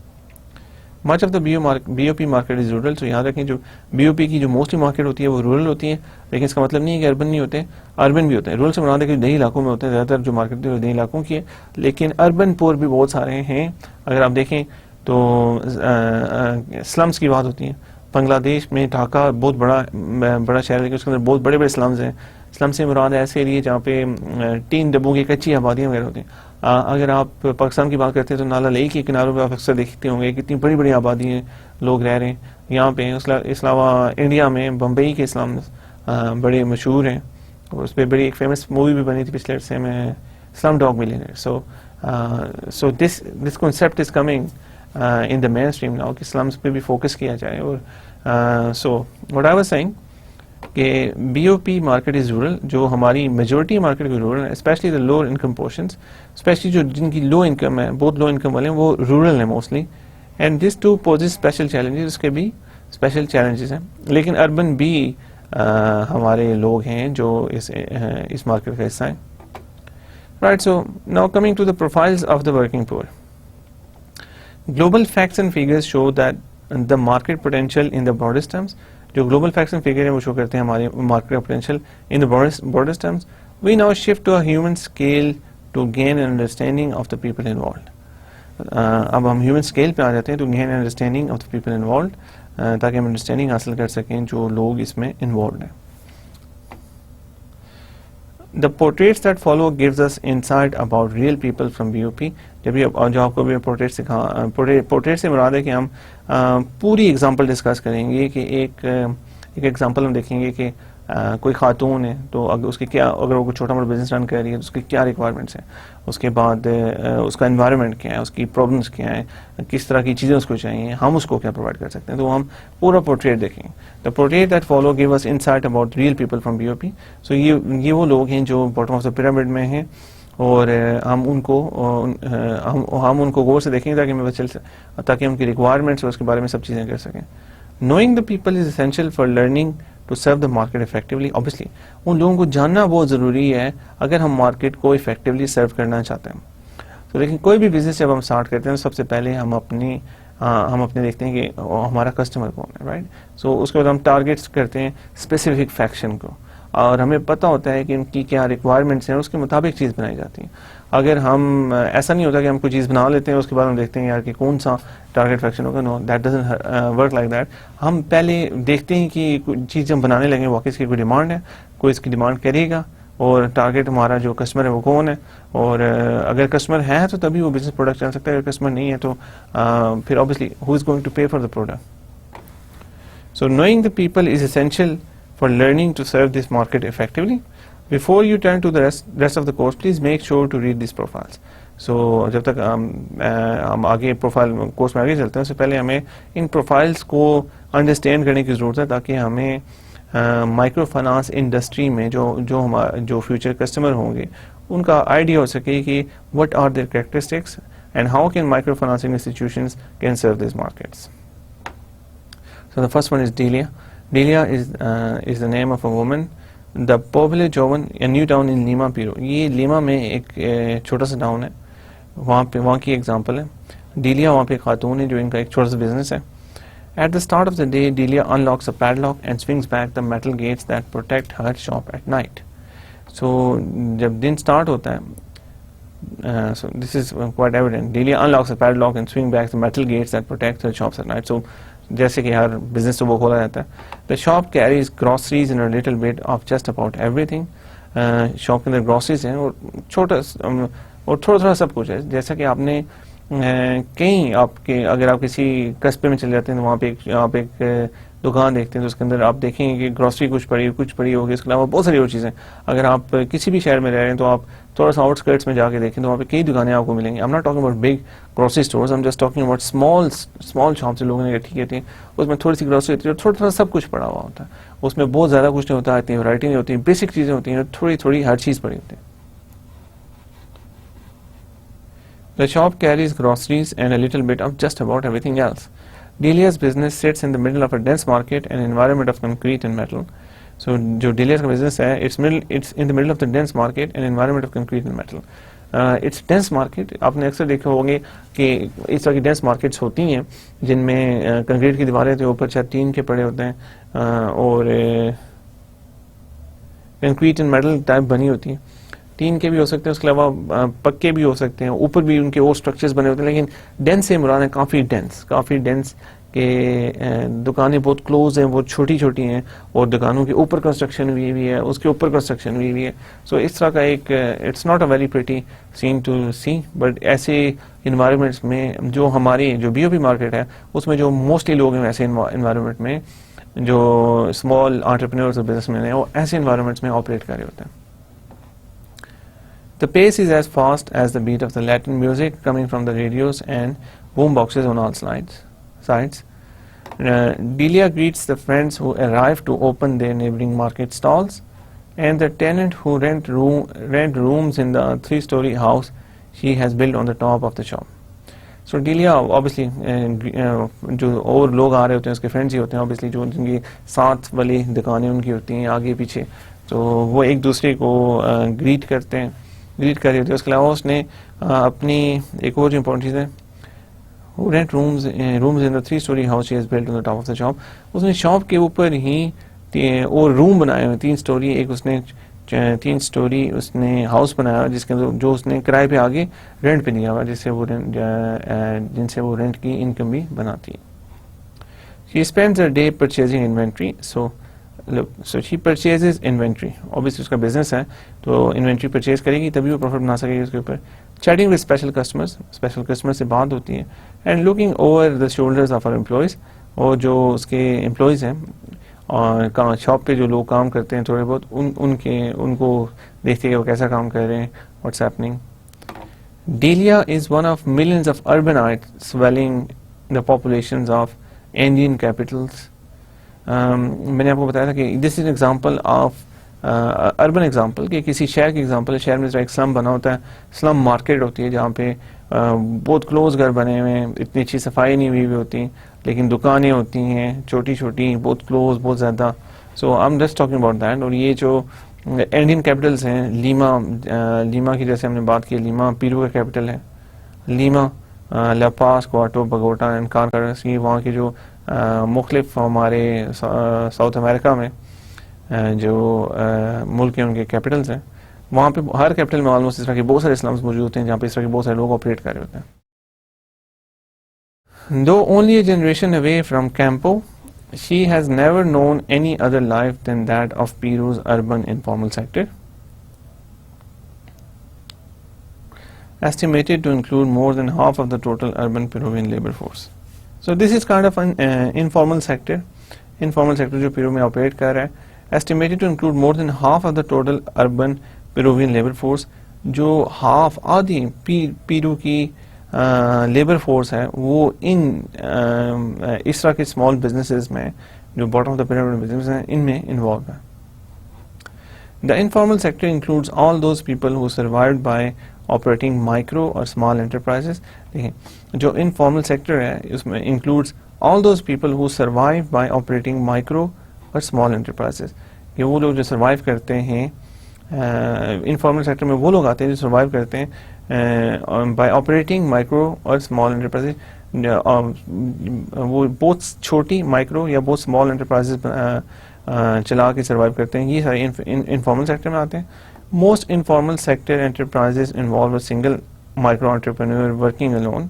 Much of the BOP market is rural. So یاد رکھیں جو BOP کی جو موسٹلی مارکیٹ ہوتی ہے وہ رورل ہوتی ہے, لیکن اس کا مطلب نہیں ہے کہ اربن نہیں ہوتے, اربن بھی ہوتے ہیں. رورل سے مراد ہے کہ دیہی علاقوں میں ہوتے ہیں, زیادہ تر جو مارکیٹ ہے دیہی علاقوں کی ہے, لیکن اربن پور بھی بہت سارے ہیں. اگر آپ دیکھیں تو سلمز کی بات ہوتی ہے, بنگلہ دیش میں ڈھاکہ بہت بڑا شہر ہے, اس کے اندر بہت بڑے بڑے سلمز ہیں. سلم سے مراد ایسے ایریے جہاں پہ 3 ڈبوں کی کچی آبادیاں وغیرہ ہوتی ہیں. اگر آپ پاکستان کی بات کرتے ہیں تو نالا لئی کے کناروں پہ آپ اکثر دیکھتے ہوں گے کتنی بڑی بڑی آبادی ہیں, لوگ رہ رہے ہیں یہاں پہ. اس علاوہ انڈیا میں بمبئی کے اسلام بڑے مشہور ہیں, اور اس پہ بڑی ایک فیمس مووی بھی بنی تھی پچھلے عرصے میں, Slumdog Millionaire. So this concept is coming in the mainstream now کہ اسلامس پہ بھی فوکس کیا جائے. اور so what I was seeing کہ BOP مارکیٹ از رورل, جو ہماری میجورٹی مارکیٹ کو رورل ہے, especially the lower income portions, especially جو جن کی لو انکم ہے, بہت لو انکم والے ہیں, وہ رورل ہیں mostly. And this two poses special challenges, اس کے بھی اسپیشل چیلنجز ہیں, لیکن اربن بھی ہمارے لوگ ہیں جو اس مارکیٹ کا حصہ ہیں. Right, so now coming to the profiles of the working poor. Global facts and figures show that the market potential in the broadest terms. جو گلوبل فیکٹس اینڈ فگر ہیں وہ شو کرتے ہیں ہمارے مارکیٹ کا potential in the broadest terms. We now shift to a human scale to gain an understanding of the people involved. اب ہم human scale پہ آ جاتے ہیں, to gain an understanding of the people involved, تاکہ ہم understanding حاصل کر سکیں جو لوگ اس میں انوالوڈ ہیں. The portraits that follow gives us insight about real people from BOP. جو آپ کو بھی پورٹریٹ سے مراد ہے کہ ہم پوری ایگزامپل ڈسکس کریں گے کہ ایک ایگزامپل ہم دیکھیں گے کہ کوئی خاتون ہے تو اگر اس کے کیا, اگر وہ کوئی چھوٹا موٹا بزنس رن کر رہی ہے تو اس کی کیا ریکوائرمنٹس ہیں, اس کے بعد اس کا انوائرمنٹ کیا ہے, اس کی پرابلمس کیا ہیں, کس طرح کی چیزیں اس کو چاہیے, ہم اس کو کیا پرووائڈ کر سکتے ہیں. تو ہم پورا پورٹریٹ دیکھیں گے. The portrait that follow give us insight about real people from B O P. So یہ وہ لوگ ہیں جو باٹم آف دا پیرامڈ میں ہیں, اور ہم ان کو غور سے دیکھیں گے تاکہ ان کی ریکوائرمنٹس اور اس کے بارے میں سب چیزیں کر سکیں. Knowing the people is essential for learning to serve the market effectively. Obviously ان لوگوں کو جاننا بہت ضروری ہے اگر ہم مارکیٹ کو افیکٹولی سرو کرنا چاہتے ہیں. تو لیکن کوئی بھی بزنس جب ہم اسٹارٹ کرتے ہیں تو سب سے پہلے ہم اپنے دیکھتے ہیں کہ ہمارا کسٹمر کون ہے, رائٹ. سو اس کے بعد ہم ٹارگیٹس کرتے ہیں اسپیسیفک فیکشن کو, اور ہمیں پتہ ہوتا ہے کہ ان کی کیا ریکوائرمنٹس ہیں, اس کے مطابق چیز بنائی جاتی ہے. اگر ہم ایسا نہیں ہوتا کہ ہم کوئی چیز بنا لیتے ہیں اس کے بعد ہم دیکھتے ہیں یار کہ کون سا ٹارگیٹ فیکشن ہوگا. No, that doesn't work like that. ہم پہلے دیکھتے ہیں کہ چیز جب بنانے لگیں واقعی اس کی کوئی ڈیمانڈ ہے, کوئی اس کی ڈیمانڈ کرے گا, اور ٹارگیٹ ہمارا جو کسٹمر ہے وہ کون ہے, اور اگر کسٹمر ہے تو تبھی وہ بزنس پروڈکٹ چل سکتا ہے, اگر کسٹمر نہیں ہے تو پھر obviously who is going to pay for the product. So knowing the people is essential for learning to serve this market effectively. Before you turn to the rest of the course, please make sure to read these profiles. So جب تک ہم آگے profile course میں آگے چلتے ہیں اس سے پہلے ہمیں ان پروفائلس کو انڈرسٹینڈ کرنے کی ضرورت ہے, تاکہ ہمیں مائکرو فائنانس انڈسٹری میں جو فیوچر کسٹمر ہوں گے ان کا آئیڈیا ہو سکے کہ what are their characteristics and how can micro financing institutions can serve these markets. So the first one is Delia. Delia is the name of a woman. The popular town, a new town in Lima, Peru. یہ Lima میں ایک چھوٹا سا town ہے, وہاں کی example ہے. ڈیلیا وہاں پہ خاتون ہے جو ان کا ایک چھوٹا سا بزنس ہے. At the start of the day, Delia unlocks a padlock and swings back the metal gates that protect her shop at night. So جب دن سٹارٹ ہوتا ہے, so this is quite evident. Delia unlocks a padlock and swings back the metal gates that protect her shops at night. So جیسے کہ ہر business تو وہ کھولا جاتا ہے. The shop carries groceries in little bit of just about every thing. Shop کے اندر groceries ہیں اور تھوڑا تھوڑا سب کچھ ہے. جیسا کہ آپ نے کہیں اگر آپ کسی قصبے میں چلے جاتے ہیں تو وہاں پہ آپ ایک دکان دیکھتے ہیں تو اس کے اندر آپ دیکھیں گے کہ گروسری کچھ پڑی ہوگی, اس کے علاوہ بہت ساری اور چیزیں. اگر آپ کسی بھی شہر میں رہ رہے ہیں تو آپ تھوڑا سا آؤٹ اسکرٹس میں جا کے دیکھیں تو وہاں پہ کئی دکانیں آپ کو ملیں گی. I'm not talking about big grocery stores, I'm just talking about small shops جو لوگوں نے اکٹھی کی تھی. اس میں تھوڑی سی گروسری ہوتی ہے, تھوڑا تھوڑا سب کچھ پڑا ہوا ہوتا ہے. اس میں بہت زیادہ کچھ نہیں ہوتا, اتنی ورائٹی نہیں ہوتی, بیسک چیزیں ہوتی ہیں, تھوڑی ہر چیز پڑی ہوتی ہے. The shop carries groceries and a little bit of just about everything else. Delia's business sits in the middle of a dense market and environment of concrete and metal. So جو Delia's کا business ہے, it's in the middle of the dense market and environment of concrete and metal. It's dense market. آپ نے اکثر دیکھا ہوگے کہ اس طرح کی dense markets ہوتی ہیں جن میں کنکریٹ کی دیواریں ہوتی ہیں, اوپر چھت ٹین کے پڑے ہوتے ہیں, اور کنکریٹ اینڈ میٹل ٹائپ بنی ہوتی ہیں. ٹین کے بھی ہو سکتے ہیں, اس کے علاوہ پکے بھی ہو سکتے ہیں, اوپر بھی ان کے اور اسٹرکچرز بنے ہوتے ہیں. لیکن ڈینس سے مراد ہے کافی ڈینس کہ دکانیں بہت کلوز ہیں, بہت چھوٹی ہیں, اور دکانوں کے اوپر کنسٹرکشن ہوئی ہے, اس کے اوپر کنسٹرکشن ہوئی ہے. سو اس طرح کا ایک it's not a very pretty scene to see, but ایسے انوائرمنٹس میں جو ہماری جو بی او پی مارکیٹ ہے اس میں جو موسٹلی لوگ ہیں ایسے انوائرمنٹ میں, جو اسمال انٹرپرینورز اور بزنس مین ہیں, وہ ایسے انوائرمنٹس میں آپریٹ کر رہے ہوتے ہیں. The pace is as fast as the beat of the Latin music coming from the radios and boom boxes on all sides. Delia greets the friends who arrive to open their neighboring market stalls and the tenant who rent rooms in the 3-story house she has built on the top of the shop. So Delia obviously جو اور لوگ آ رہے ہوتے ہیں اس کے friends ہی ہوتے ہیں, obviously جو ان کی ساتھ والی دکانیں ان کی ہوتی ہیں آگے پیچھے, تو وہ ایک دوسرے کو گریٹ کر رہی ہوتی ہے. اس کے علاوہ اس نے اپنی ایک اور جو امپورٹنٹ چیز ہے, rent rooms in the 3-story house she has built on the top of the shop. اس نے شاپ کے اوپر ہی اور روم بنائے ہوئے 3 story, ایک اس نے 3 story اس نے ہاؤس بنایا جس کے جو اس نے کرائے پہ آگے رینٹ پہ دیا ہوا, جن سے وہ رینٹ کی انکم بھی بناتی ہے. She spends her day purchasing inventory. So she purchases inventory. Obviously اس کا بزنس ہے تو انوینٹری پرچیز کرے گی تبھی وہ پروفٹ بنا سکے گی اس کے اوپر. Chatting with special customers سے بات ہوتی ہے, and looking over the shoulders of her employees, اور جو اس کے امپلائیز ہیں اور شاپ پہ جو لوگ کام کرتے ہیں تھوڑے بہت ان کو دیکھتے ہیں کہ وہ کیسا کام کر رہے ہیں. What's happening. Delia is one of millions of urbanites swelling the populations of Indian capitals. میں نے آپ کو بتایا تھا کہ this is example of urban example, کہ کسی شہر کی ایگزامپل ہے. شہر میں ایک سلم بنا ہوتا ہے, سلم مارکیٹ ہوتی ہے جہاں پہ بہت کلوز گھر بنے ہوئے ہیں, اتنی اچھی صفائی نہیں ہوئی ہوتی, لیکن دکانیں ہوتی ہیں چھوٹی چھوٹی, بہت کلوز, بہت زیادہ. So I'm just talking about that. اور یہ جو انڈین کیپٹلس ہیں, لیما کی جیسے ہم نے بات کی, لیما پیرو کا کیپٹل ہے. لیما, لا پاس, کوارٹو, بگوٹا اینڈ کارکرس, یہ وہاں کے جو مختلف ہمارے ساؤتھ امریکہ میں جو ملک ہیں ان کے کیپٹلس ہیں. وہاں پہ ہر کیپٹل میں آلموسٹ اس طرح کے بہت سارے اسلمز موجود ہوتے ہیں جہاں پہ اس طرح کے بہت سارے لوگ آپریٹ کر رہے ہوتے ہیں. Though only a generation away from Campo, she has never known any other life than that of Peru's urban informal sector, estimated to include more than half of the total urban Peruvian labor force. So this is kind of an informal sector. Informal sector جو پیرو میں operate کر رہا ہے, estimated to include more than half of the total urban Peruvian labor force, جو half, آدھی پیرو کی labour force ہے وہ ان اس طرح کے اسمال بزنسز میں جو bottom of the pyramid business ہیں ان میں انوالو ہے. The informal sector includes all those people who survived by operating micro or small enterprises. دیکھیں جو انفارمل سیکٹر ہے اس میں includes all those people who survived by operating micro or small enterprises. کہ وہ لوگ جو سروائیو کرتے ہیں انفارمل سیکٹر میں, وہ لوگ آتے ہیں جو سروائیو کرتے ہیں بائی آپریٹنگ مائکرو اور اسمال انٹرپرائز, وہ بہت چھوٹی مائکرو یا بہت اسمال انٹرپرائز چلا کے سروائیو کرتے ہیں. یہ سارے انفارمل سیکٹر میں آتے ہیں. Most informal sector enterprise involve single micro entrepreneur working alone.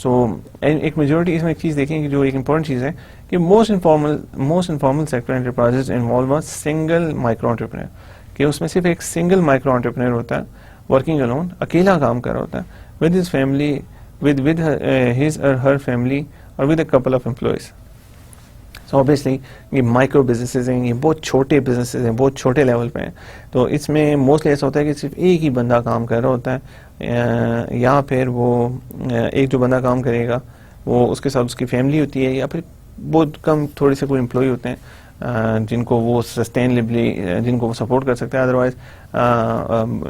So ایک میجورٹی اس میں ایک چیز دیکھیں کہ جو ایک امپورٹنٹ چیز ہے کہ most informal sector enterprise involve single micro entrepreneur, کہ اس میں صرف ایک سنگل مائکرو انٹرپرینور ہوتا ہے ورکنگ الون, اکیلا کام کر رہا ہوتا ہے with his family, with his or her family, اور with a couple of employees. So obviously یہ مائکرو بزنسز ہیں, یہ بہت چھوٹے بزنسز ہیں, بہت چھوٹے لیول پہ ہیں. تو اس میں موسٹلی ایسا ہوتا ہے کہ صرف ایک ہی بندہ کام کر رہا ہوتا ہے, یا پھر وہ ایک جو بندہ کام کرے گا وہ اس کے ساتھ اس کی فیملی ہوتی ہے, یا پھر بہت کم تھوڑے سے کوئی امپلائی ہوتے ہیں جن کو وہ سسٹینیبلی جن کو وہ سپورٹ کر سکتے ہیں. ادروائز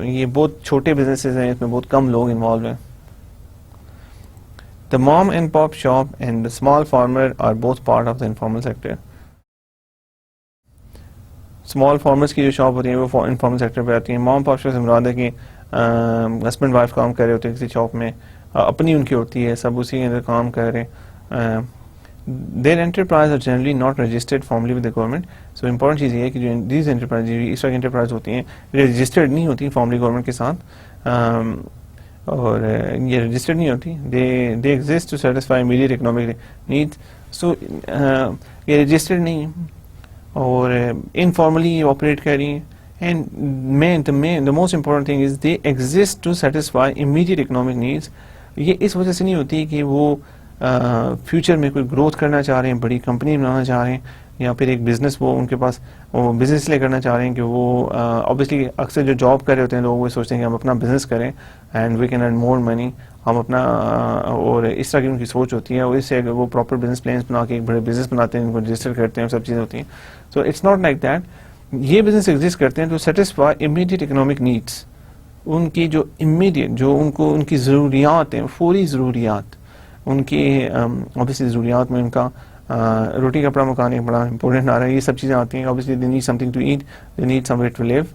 یہ بہت چھوٹے بزنسز ہیں, اس میں بہت کم لوگ انوالو ہیں. The mom and pop shop and the small farmer are both part of the informal sector. Small farmers کی جو شاپ ہوتی ہیں وہ انفارمل سیکٹر پہ آتی ہیں. مام پاپ شاپ سے مراد ہے کہ ہسبینڈ وائف کام کر رہے ہوتے ہیں کسی شاپ میں, اپنی ان کی ہوتی ہے, سب اسی کے اندر کام کر رہے ہیں. Their enterprise are generally not registered formally with the government. So important چیز یہ ہے کہ جو these enterprise اس طرح کی انٹرپرائز ہوتی ہیں رجسٹرڈ نہیں ہوتی فارملی گورنمنٹ کے ساتھ, اور یہ رجسٹرڈ نہیں ہوتی. they exist to satisfy immediate economic needs. So یہ رجسٹرڈ نہیں ہیں اور انفارملی آپریٹ کر رہی ہیں. And the most important thing is they exist to satisfy immediate economic needs. یہ اس وجہ سے نہیں ہوتی کہ وہ فیوچر میں کوئی گروتھ کرنا چاہ رہے ہیں, بڑی کمپنی بنانا چاہ رہے ہیں, یا پھر ایک بزنس وہ ان کے پاس وہ بزنس لے کرنا چاہ رہے ہیں کہ وہ obviously اکثر جو جاب کر رہے ہوتے ہیں لوگ وہ سوچتے ہیں کہ ہم اپنا بزنس کریں اینڈ وی کین ارن مور منی, ہم اپنا, اور اس طرح کی ان کی سوچ ہوتی ہے, اور اس سے وہ پراپر بزنس پلانس بنا کے ایک بڑے بزنس بناتے ہیں, ان کو رجسٹر کرتے ہیں, سب چیزیں ہوتی ہیں. So it's not like that. یہ بزنس ایگزسٹ کرتے ہیں to satisfy immediate economic needs, ان کی جو امیڈیٹ جو ان کو ان کی ضروریات ہیں, فوری ضروریات, ان کی obviously ضروریات میں ان کا روٹی کپڑا مکان ایک بڑا امپورٹنٹ آ رہا ہے, یہ سب چیزیں آتی ہیں. obviously they need something to eat, they need somewhere to live,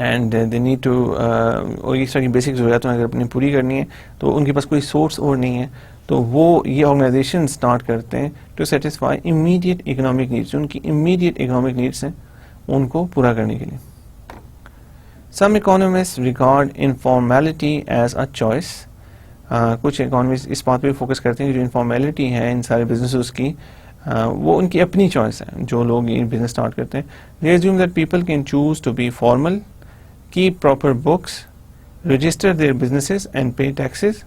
and they need to اور اس طرح کی بیسک ضروریات اگر اپنی پوری کرنی ہے تو ان کے پاس کوئی سورس اور نہیں ہے, تو وہ یہ آرگنائزیشن اسٹارٹ کرتے ہیں to satisfy immediate economic needs, ان کی امیڈیٹ اکنامک نیڈس ہیں ان کو پورا کرنے کے لیے. Some economists regard informality as a choice. کچھ اکانومسٹ اس بات پہ فوکس کرتے ہیں کہ جو انفارمیلٹی ہے ان سارے بزنسز کی وہ ان کی اپنی چوائس ہے. جو لوگ یہ بزنس اسٹارٹ کرتے ہیں they assume that people can choose to be formal, keep proper books, register their businesses and pay taxes.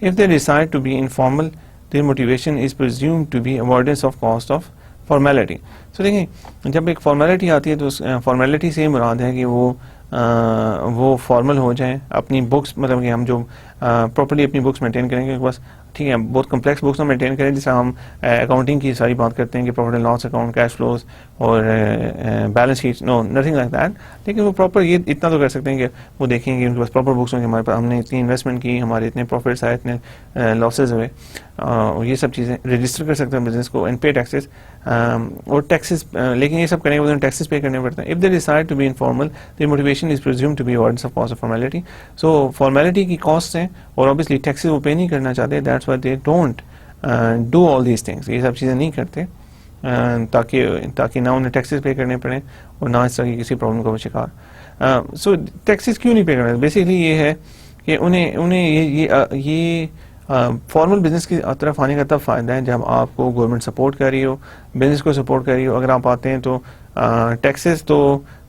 If they decide to be informal, their motivation is presumed to be avoidance of cost of formality. So دیکھیں جب ایک formality آتی ہے تو formality سے مراد ہے کہ وہ فارمل ہو جائیں. اپنی بکس مطلب کہ ہم جو پراپرلی اپنی بکس مینٹین کریں گے بس ٹھیک ہے, بہت کمپلیکس بکس نہ مینٹین کریں جیسے ہم اکاؤنٹنگ کی ساری بات کرتے ہیں کہ proper and loss account, cash flows اور balance sheet, no nothing like that. لیکن وہ پراپر یہ اتنا تو کر سکتے ہیں کہ وہ دیکھیں کہ ان کے پاس پراپر بکس ہوں کہ ہمارے پاس ہم نے اتنی انویسٹمنٹ کی, ہمارے اتنے پروفٹس آئے, اتنے لاسز ہوئے, یہ سب چیزیں رجسٹر کر سکتے ہیں بزنس کو اینڈ پے ٹیکسز اور ٹیکسز. لیکن یہ سب کرنے کے بعد ٹیکسز پے کرنے پڑتے ہیں. If they decide to be informal the motivation is presumed to be avoidance of cost of formality. So formality کی کاسٹ ہیں اور اوبیسلی ٹیکسز وہ پے نہیں کرنا چاہتے. That's why they don't do all these things. یہ سب چیزیں نہیں کرتے تاکہ نہ انہیں ٹیکسز پے کرنے پڑیں اور نہ اس طرح کی کسی پرابلم کا وہ شکار. سو ٹیکسز کیوں نہیں پے کرنا؟ بیسیکلی یہ ہے کہ انہیں یہ فارمل بزنس کی طرف آنے کا تب فائدہ ہے جب آپ کو گورنمنٹ سپورٹ کر رہی ہو, بزنس کو سپورٹ کر رہی ہو. اگر آپ آتے ہیں تو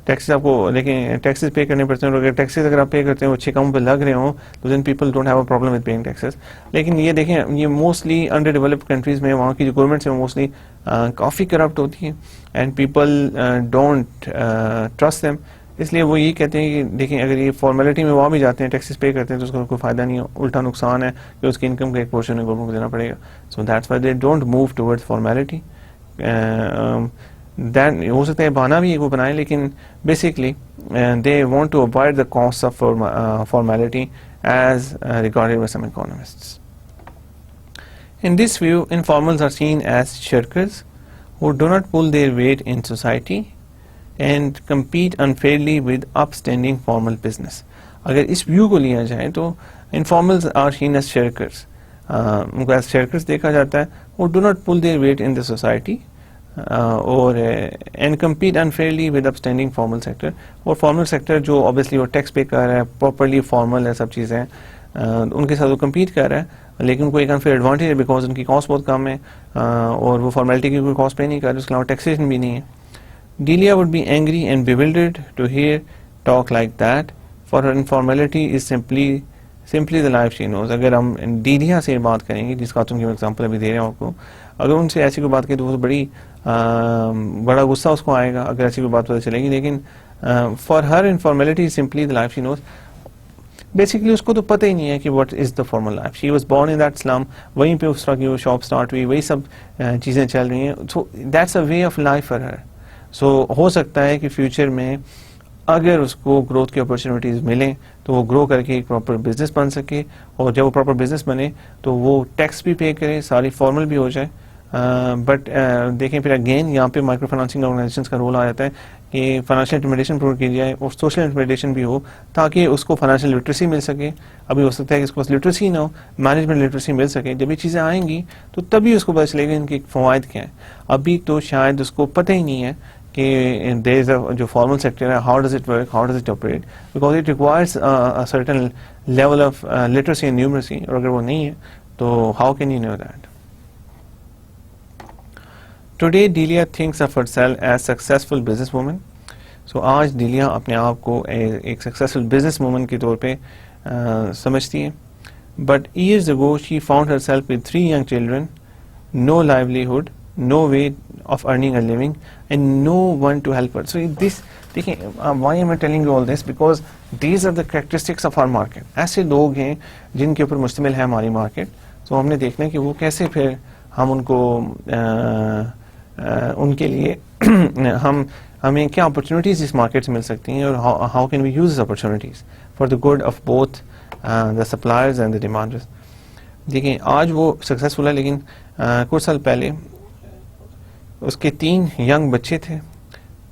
ٹیکسز آپ کو لیکن ٹیکسز پے کرنے پڑتے ہیں, اور اگر ٹیکسز اگر آپ پے کرتے ہیں وہ اچھے کام پہ لگ رہے ہوں تو then people don't have a problem with paying taxes. لیکن یہ دیکھیں یہ موسٹلی انڈر ڈیولپڈ کنٹریز میں وہاں کی جو گورنمنٹس ہیں موسٹلی کافی کرپٹ ہوتی ہیں and people don't trust them. اس لیے وہ یہی کہتے ہیں کہ دیکھیں اگر یہ فارمیلٹی میں وہاں بھی جاتے ہیں ٹیکسز پے کرتے ہیں تو اس کا کوئی فائدہ نہیں ہے, الٹا نقصان ہے کہ اس کی انکم کا ایک پورشن گورنمنٹ کو دینا پڑے گا. So that's why they don't move toward formality. Then ہو سکتا ہے بہانا بھی وہ بنائیں, لیکن basically they want to avoid the cost of formality as regarded by some economists. In this view, informals are seen as shirkers who do not pull their weight in society and compete unfairly with upstanding formal business. اگر اس view کو لیا جائے تو informals are seen as shirkers. ان کو as shirkers دیکھا جاتا ہے who do not pull their weight in the society اور and compete unfairly with upstanding formal sector. اور formal sector جو obviously وہ tax pay کر رہا ہے, properly formal ہے, سب چیزیں ان کے ساتھ وہ compete کر رہا ہے, لیکن کوئی ایک انفیئر ایڈوانٹیج ہے بیکاز ان کی کاسٹ بہت کم ہے اور وہ فارمیلٹی کی کوئی کاسٹ پے نہیں کر رہے, اس کے علاوہ ٹیکسیشن بھی نہیں ہے. Delia would be angry and bewildered to hear talk like that, for her informality is simply the life she knows. اگر ہم ڈیلیا سے بات کریں گے, جس کا تم کی ایگزامپل ابھی دے رہے ہیں آپ کو, اگر ان سے ایسی کوئی بات کی تو وہ بڑا غصہ اس کو آئے گا اگر ایسی کوئی بات پتہ چلے گی. لیکن for her informality is simply the life she knows. Basically اس کو تو پتہ ہی نہیں ہے کہ what is the formal life. She was born in that slum, وہیں پہ اس طرح کی وہ شاپ اسٹارٹ ہوئی, وہی سب چیزیں چل رہی ہیں. So that's a way of life for her. So ہو سکتا ہے کہ فیوچر میں اگر اس کو گروتھ کی اپرچونیٹیز ملیں تو وہ گرو کر کے ایک پراپر بزنس بن سکے, اور جب وہ پراپر بزنس بنے تو وہ ٹیکس بھی پے کرے, ساری فارمل بھی ہو جائے. بٹ دیکھیں پھر اگین یہاں پہ مائکرو فائنانسنگ آرگنائزیشنس کا رول آ جاتا ہے کہ فائنینشیل انٹرمیڈیشن پرووائڈ کی جائے اور سوشل انٹرمیڈیشن بھی ہو تاکہ اس کو فائنینشیل لٹریسی مل سکے. ابھی ہو سکتا ہے کہ اس کو بس لٹریسی نہ ہو, مینجمنٹ لٹریسی مل سکے. جب یہ چیزیں آئیں گی تو تبھی اس کو پتہ چلے گا ان کے فوائد کیا ہیں. ابھی تو شاید اس کو پتہ ہی نہیں ہے کہ دیر از جو فارمل سیکٹر ہے, how does it work, how does it operate, because it requires certain level of literacy and numeracy, اور اگر وہ نہیں ہے تو how can you know that. Today Delia thinks of herself as successful business woman. So آج ڈیلیا اپنے آپ کو ایک سکسیسفل بزنس وومن کے طور پہ سمجھتی ہے. But years ago she found herself with 3 young children, no livelihood, no way of earning a living, and no one to help her. So this, دیکھیں why am I telling you all this? Because these are the characteristics of our market. ایسے لوگ ہیں جن کے اوپر مشتمل ہے ہماری مارکیٹ. So ہم نے دیکھنا ہے کہ وہ کیسے پھر ہم ان کو ان کے لیے ہمیں کیا اپرچونیٹیز اس مارکیٹ سے مل سکتی ہیں, اور how can we use this opportunities for the good of both the suppliers and the demanders. دیکھیں آج وہ سکسیزفل ہے, لیکن کچھ سال پہلے اس کے 3 ینگ بچے تھے,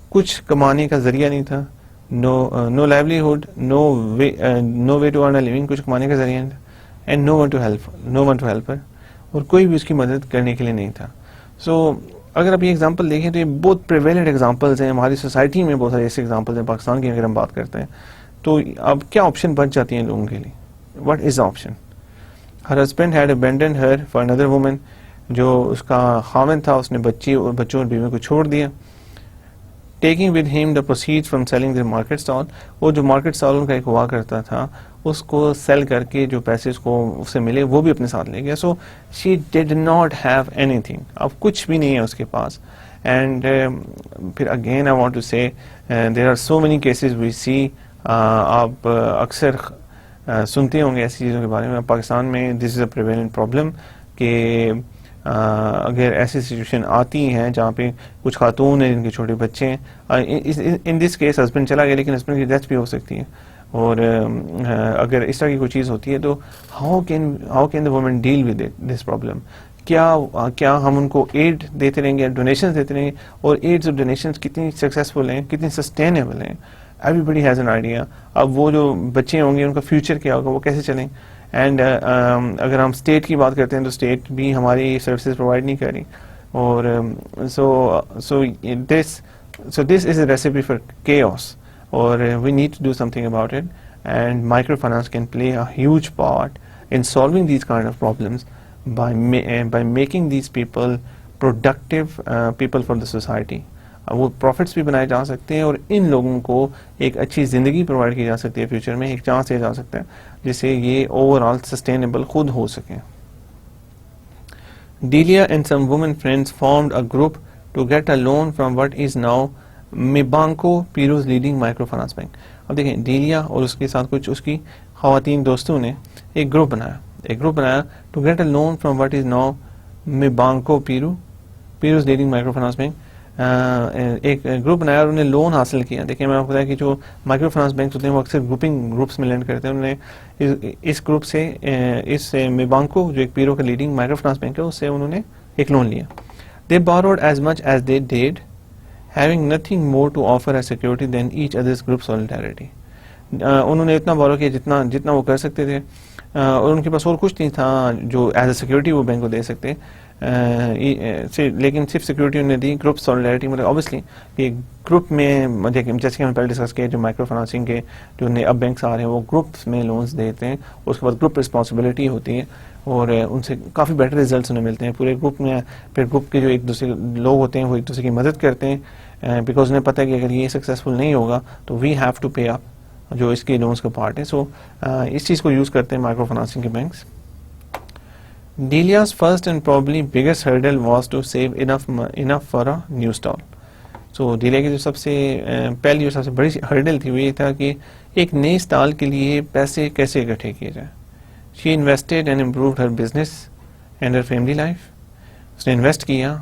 کچھ کمانے کا ذریعہ نہیں تھا, no livelihood, no way to earn a living, کچھ کمانے کا ذریعہ نہیں تھا, and no one to help her, اور کوئی بھی اس کی مدد کرنے کے لیے نہیں تھا. سو اگر آپ یہ ایگزامپل دیکھیں تو یہ بہت پریویلنٹ ایگزامپلز ہیں ہماری سوسائٹی میں, بہت سارے ایسے ایگزامپلز ہیں. پاکستان کی اگر ہم بات کرتے ہیں تو اب کیا آپشن بچ جاتی ہیں لوگوں کے لیے؟ What is the option? Her husband had abandoned her for another woman. جو اس کا خاوند تھا اس نے بچوں اور بیوی کو چھوڑ دیا. Taking with him the proceeds from selling the market stall, وہ جو مارکیٹ اسٹال ان کا ایک ہوا کرتا تھا اس کو سیل کر کے جو پیسے اس کو اس سے ملے وہ بھی اپنے ساتھ لے گیا. So she did not have اینی تھنگ, اب کچھ بھی نہیں ہے اس کے پاس. اینڈ پھر again I want to say there are so many cases we see. آپ اکثر سنتے ہوں گے ایسی چیزوں کے بارے میں. پاکستان میں دس از اے پریویلنٹ پرابلم کہ اگر ایسی سچویشن آتی ہیں جہاں پہ کچھ خاتون ہیں جن کے چھوٹے بچے ہیں, ان دس کیس ہسبینڈ چلا گیا لیکن ہسبینڈ کی ڈیتھ بھی ہو سکتی ہے, اور اگر اس طرح کی کوئی چیز ہوتی ہے تو how can the woman deal with this problem. کیا ہم ان کو ایڈ دیتے رہیں گے, ڈونیشنز دیتے رہیں گے, اور ایڈز اور ڈونیشنز کتنی سکسیزفل ہیں, کتنی سسٹینیبل ہیں, everybody has an idea. اب وہ جو بچے ہوں گے ان کا فیوچر کیا ہوگا, وہ کیسے چلیں. اینڈ اگر ہم اسٹیٹ کی بات کرتے ہیں تو اسٹیٹ بھی ہماری سروسز پرووائڈ نہیں کر رہی, اور so this is a recipe for chaos, اور we need to do something about it. And microfinance can play a huge part in solving these kind of problems by making these people productive people for the society. وہ prophets بھی بنائے جا سکتے ہیں اور ان لوگوں کو ایک اچھی زندگی پرووائڈ کی جا سکتی ہے, فیوچر میں ایک چانس دیا جا سکتا ہے جس سے یہ اوور آل سسٹینیبل خود ہو سکیں. Delia and some women friends formed a group to get a loan from what is now Mibanco, Peru's leading microfinance bank. اب دیکھیں ڈیلیا اور اس کے ساتھ کچھ اس کی خواتین دوستوں نے ایک گروپ بنایا to get a loan from what is now Mibanco Peru's leading micro finance bank. ایک گروپ بنایا اور انہوں نے لون حاصل کیا. دیکھیں میں آپ کو بتایا کہ جو مائکرو فائنانس بینک ہوتے ہیں وہ اکثر گروپس میں لینڈ کرتے ہیں. انہوں نے اس گروپ سے اس میبانکو جو ایک پیرو کا لیڈنگ مائکرو فائنانس بینک ہے اس سے انہوں نے ایک لون لیا. They borrowed as much as they did having nothing more to offer as security than each other's group solidarity. انہوں نے اتنا بورو کیا جتنا وہ کر سکتے تھے, اور ان کے پاس اور کچھ نہیں تھا جو ایز اے سیکورٹی وہ بینک کو دے سکتے, لیکن صرف سیکورٹی انہوں نے دی. گروپ سولیڈیٹی مطلب اوبیسلی کہ گروپ میں جیسے کہ ہم پہلے ڈسکس کیا جو مائکرو فائنانسنگ کے جو نئے اب بینکس آ رہے ہیں وہ گروپس میں لونز دیتے ہیں, اس کے بعد گروپ رسپانسبلٹی ہوتی ہے اور ان سے کافی بیٹر ریزلٹس انہیں ملتے ہیں پورے گروپ میں. پھر گروپ کے جو ایک دوسرے لوگ ہوتے ہیں وہ ایک دوسرے کی مدد کرتے ہیں بیکاز انہیں پتہ ہے کہ اگر یہ سکسیزفل نہیں ہوگا تو وی ہیو ٹو پے اپ جو اس کے لونس کا پارٹ ہے. سو اس چیز کو یوز کرتے ہیں مائکرو فائنانسنگ کے banks. Delia's first and probably biggest hurdle was to save enough for a new stall. So ڈیلیا کی جو سب سے پہلی اور سب سے بڑی ہرڈل تھی وہ یہ تھا کہ ایک نئے اسٹال کے لیے پیسے کیسے اکٹھے کیے جائیں. She invested and improved her business and her family life. اس نے انویسٹ کیا,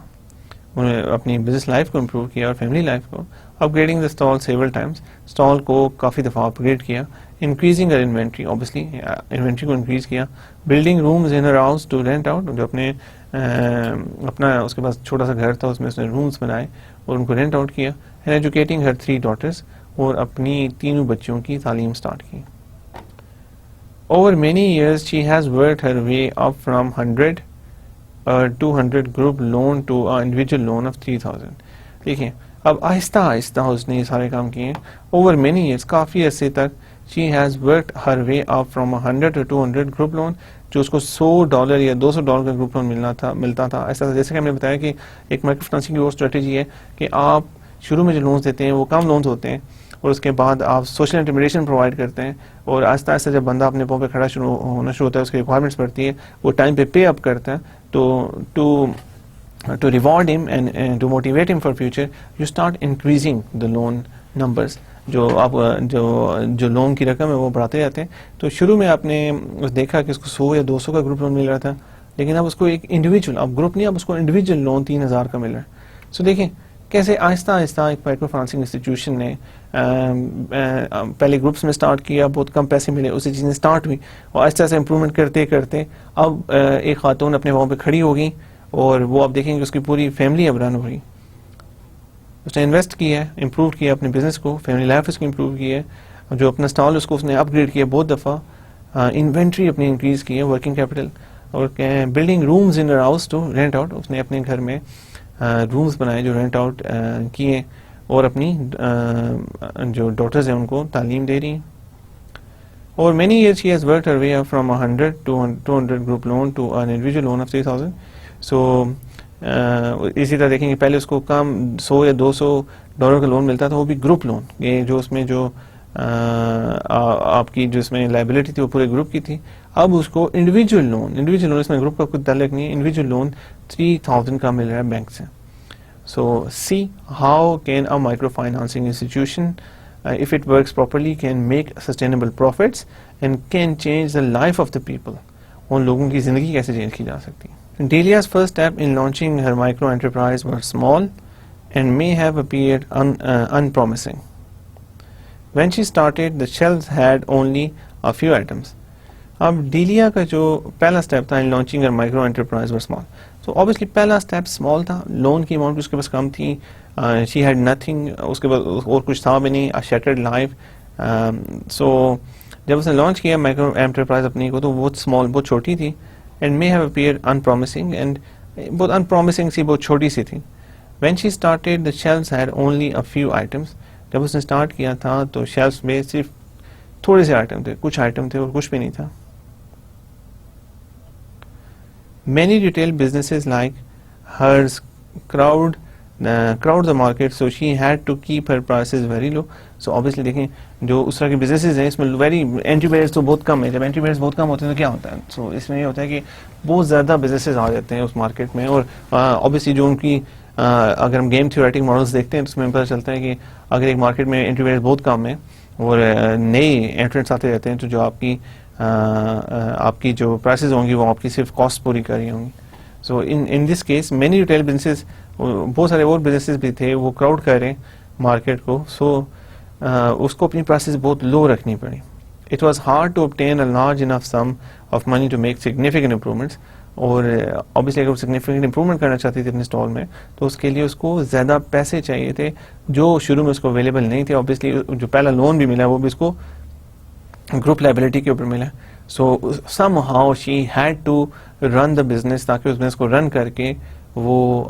انہوں نے اپنی بزنس لائف کو امپروو کیا اور فیملی لائف کو. اپ گریڈنگ دا اسٹال سیورل ٹائمس, اسٹال کو کافی دفعہ اپ گریڈ کیا. Increasing her inventory, obviously inventory کو انکریز کیا. Building rooms in her house to rent out, جو اپنا اس کے پاس چھوٹا سا گھر تھا اس میں اس نے رومز بنائے اور ان کو رینٹ آؤٹ کیا. اینڈ ایجوکیٹنگ her 3 daughters, اور اپنی تینوں بچوں کی تعلیم سٹارٹ کی. Over many years she has worked her way up from 200 group loan to an individual loan of 3000. دیکھیں اب آہستہ آہستہ اس نے یہ سارے کام کیے. Over many years, کافی عرصے تک she has worked her way up from 100 to 200 group loan, جو اس کو $100 یا $200 کا گروپ لون ملتا تھا. ایسا جیسے کہ ہم نے بتایا کہ ایک مائکرو فائنانسنگ کی وہ اسٹریٹجی ہے کہ آپ شروع میں جو لونز دیتے ہیں وہ کم لونز ہوتے ہیں اور اس کے بعد آپ سوشل انٹیمیڈیشن پرووائڈ کرتے ہیں, اور آہستہ آہستہ جب بندہ اپنے پاؤں پہ کھڑا ہونا شروع ہوتا ہے, اس کی ریکوائرمنٹس بڑھتی ہے, وہ ٹائم پہ پے اپ کرتا ہے, to reward him and to motivate him for future, you start increasing the loan numbers. جو آپ جو لون کی رقم ہے وہ بڑھاتے جاتے ہیں. تو شروع میں آپ نے دیکھا کہ اس کو 100 یا 200 کا گروپ لون مل رہا تھا, لیکن اب اس کو ایک انڈیویجول, اب گروپ نہیں, اب اس کو انڈیویجول لون 3000 کا مل رہا ہے. سو دیکھیں کیسے آہستہ آہستہ ایک مائکرو فائنانسنگ انسٹیٹیوشن نے پہلے گروپس میں سٹارٹ کیا, بہت کم پیسے ملے, اسی چیزیں سٹارٹ ہوئی اور آہستہ آہستہ امپرومنٹ کرتے کرتے اب ایک خاتون اپنے پاؤں پہ کھڑی ہو گئی, اور وہ آپ دیکھیں کہ اس کی پوری فیملی اب رن ہو رہی. اس نے انویسٹ کیا ہے, امپروو کیا اپنے بزنس کو, فیملی لائف اس کو امپروو کی ہے, جو اپنا اسٹال اس کو اس نے اپ گریڈ کیا بہت دفعہ, انوینٹری اپنی انکریز کی ہے, ورکنگ کیپٹل, اور building rooms in house to rent out, اس نے اپنے گھر میں رومز بنائے جو رینٹ آؤٹ کیے, اور اپنی جو ڈاٹرز ہیں ان کو تعلیم دے رہی ہیں. اور many years she has worked her way up from 100 to 200 group loan to an individual loan of 3000. So اسی طرح دیکھیں کہ پہلے اس کو کم $100 یا $200 کا لون ملتا تھا, وہ بھی گروپ لون, یہ جو اس میں جو آپ کی جو اس میں لائبلٹی تھی وہ پورے گروپ کی تھی. اب اس کو انڈیویجول لون اس میں گروپ کا کوئی تعلق نہیں ہے, انڈیویجول لون 3000 کا مل رہا ہے بینک سے. So see how can a microfinancing institution, if it works properly, can make sustainable profits and can change the life of the people. ان لوگوں کی زندگی کیسے چینج کی جا سکتی ہے. Delia's first step in launching her micro enterprise was small and may have appeared unpromising. When she started, the shelves had only a few items. اب ڈیلیا کا جو پہلا اسٹیپ تھا ان لانچنگ اور مائکرو انٹرپرائز ور اسمال. سو اوبیسلی پہلا step small تھا, loan کی amount اس کے پاس کم تھی, شی ہیڈ نتھنگ, اس کے بعد اور کچھ تھا بھی نہیں, شیٹرڈ لائف. سو جب اس نے لانچ کیا مائکرو انٹرپرائز اپنی کو تو بہت اسمال, بہت چھوٹی تھی, and may have appear unpromising, and بہت ان پرومسنگ سی, بہت چھوٹی سی تھی. When she started the shelves had only a few items. جب اس نے اسٹارٹ کیا تھا تو شیلفز میں صرف تھوڑے سے آئٹم تھے, کچھ آئٹم تھے اور کچھ بھی نہیں تھا. Many retail businesses like hers crowd the market, so she had to keep her prices very low. So obviously دیکھیں جو اس طرح کے بزنسز ہیں اس میں ویری انٹری بیریئرز تو بہت کم ہے. جب انٹری بیریئرز بہت کم ہوتے ہیں تو کیا ہوتا ہے, سو اس میں یہ ہوتا ہے کہ بہت زیادہ بزنسز آ جاتے ہیں اس مارکیٹ میں. اور obviously جو ان کی اگر ہم گیم تھیوریٹک ماڈلس دیکھتے ہیں تو اس میں پتہ چلتا ہے کہ اگر ایک مارکیٹ میں انٹری بیریئرز بہت کم ہے اور نئے انٹرنٹس آتے رہتے ہیں تو جو آپ کی جو پرائسز ہوں گی وہ آپ کی صرف کاسٹ پوری کر رہی ہوں گی. So in this case many retail businesses, بہت سارے اور بزنسز بھی تھے وہ کراؤڈ کر رہے مارکیٹ کو, سو اس کو اپنی پرائسز بہت لو رکھنی پڑی. It was hard to obtain a large enough sum of money to make significant improvements. اور obviously اگر وہ significant improvement کرنا چاہتی تھی اپنے اسٹال میں تو اس کے لیے اس کو زیادہ پیسے چاہیے تھے جو شروع میں اس کو اویلیبل نہیں تھے. obviously جو پہلا لون بھی ملا وہ بھی اس کو گروپ لائبلٹی کے اوپر ملا. So somehow she had to run the business تاکہ اس بزنس کو رن کر کے وہ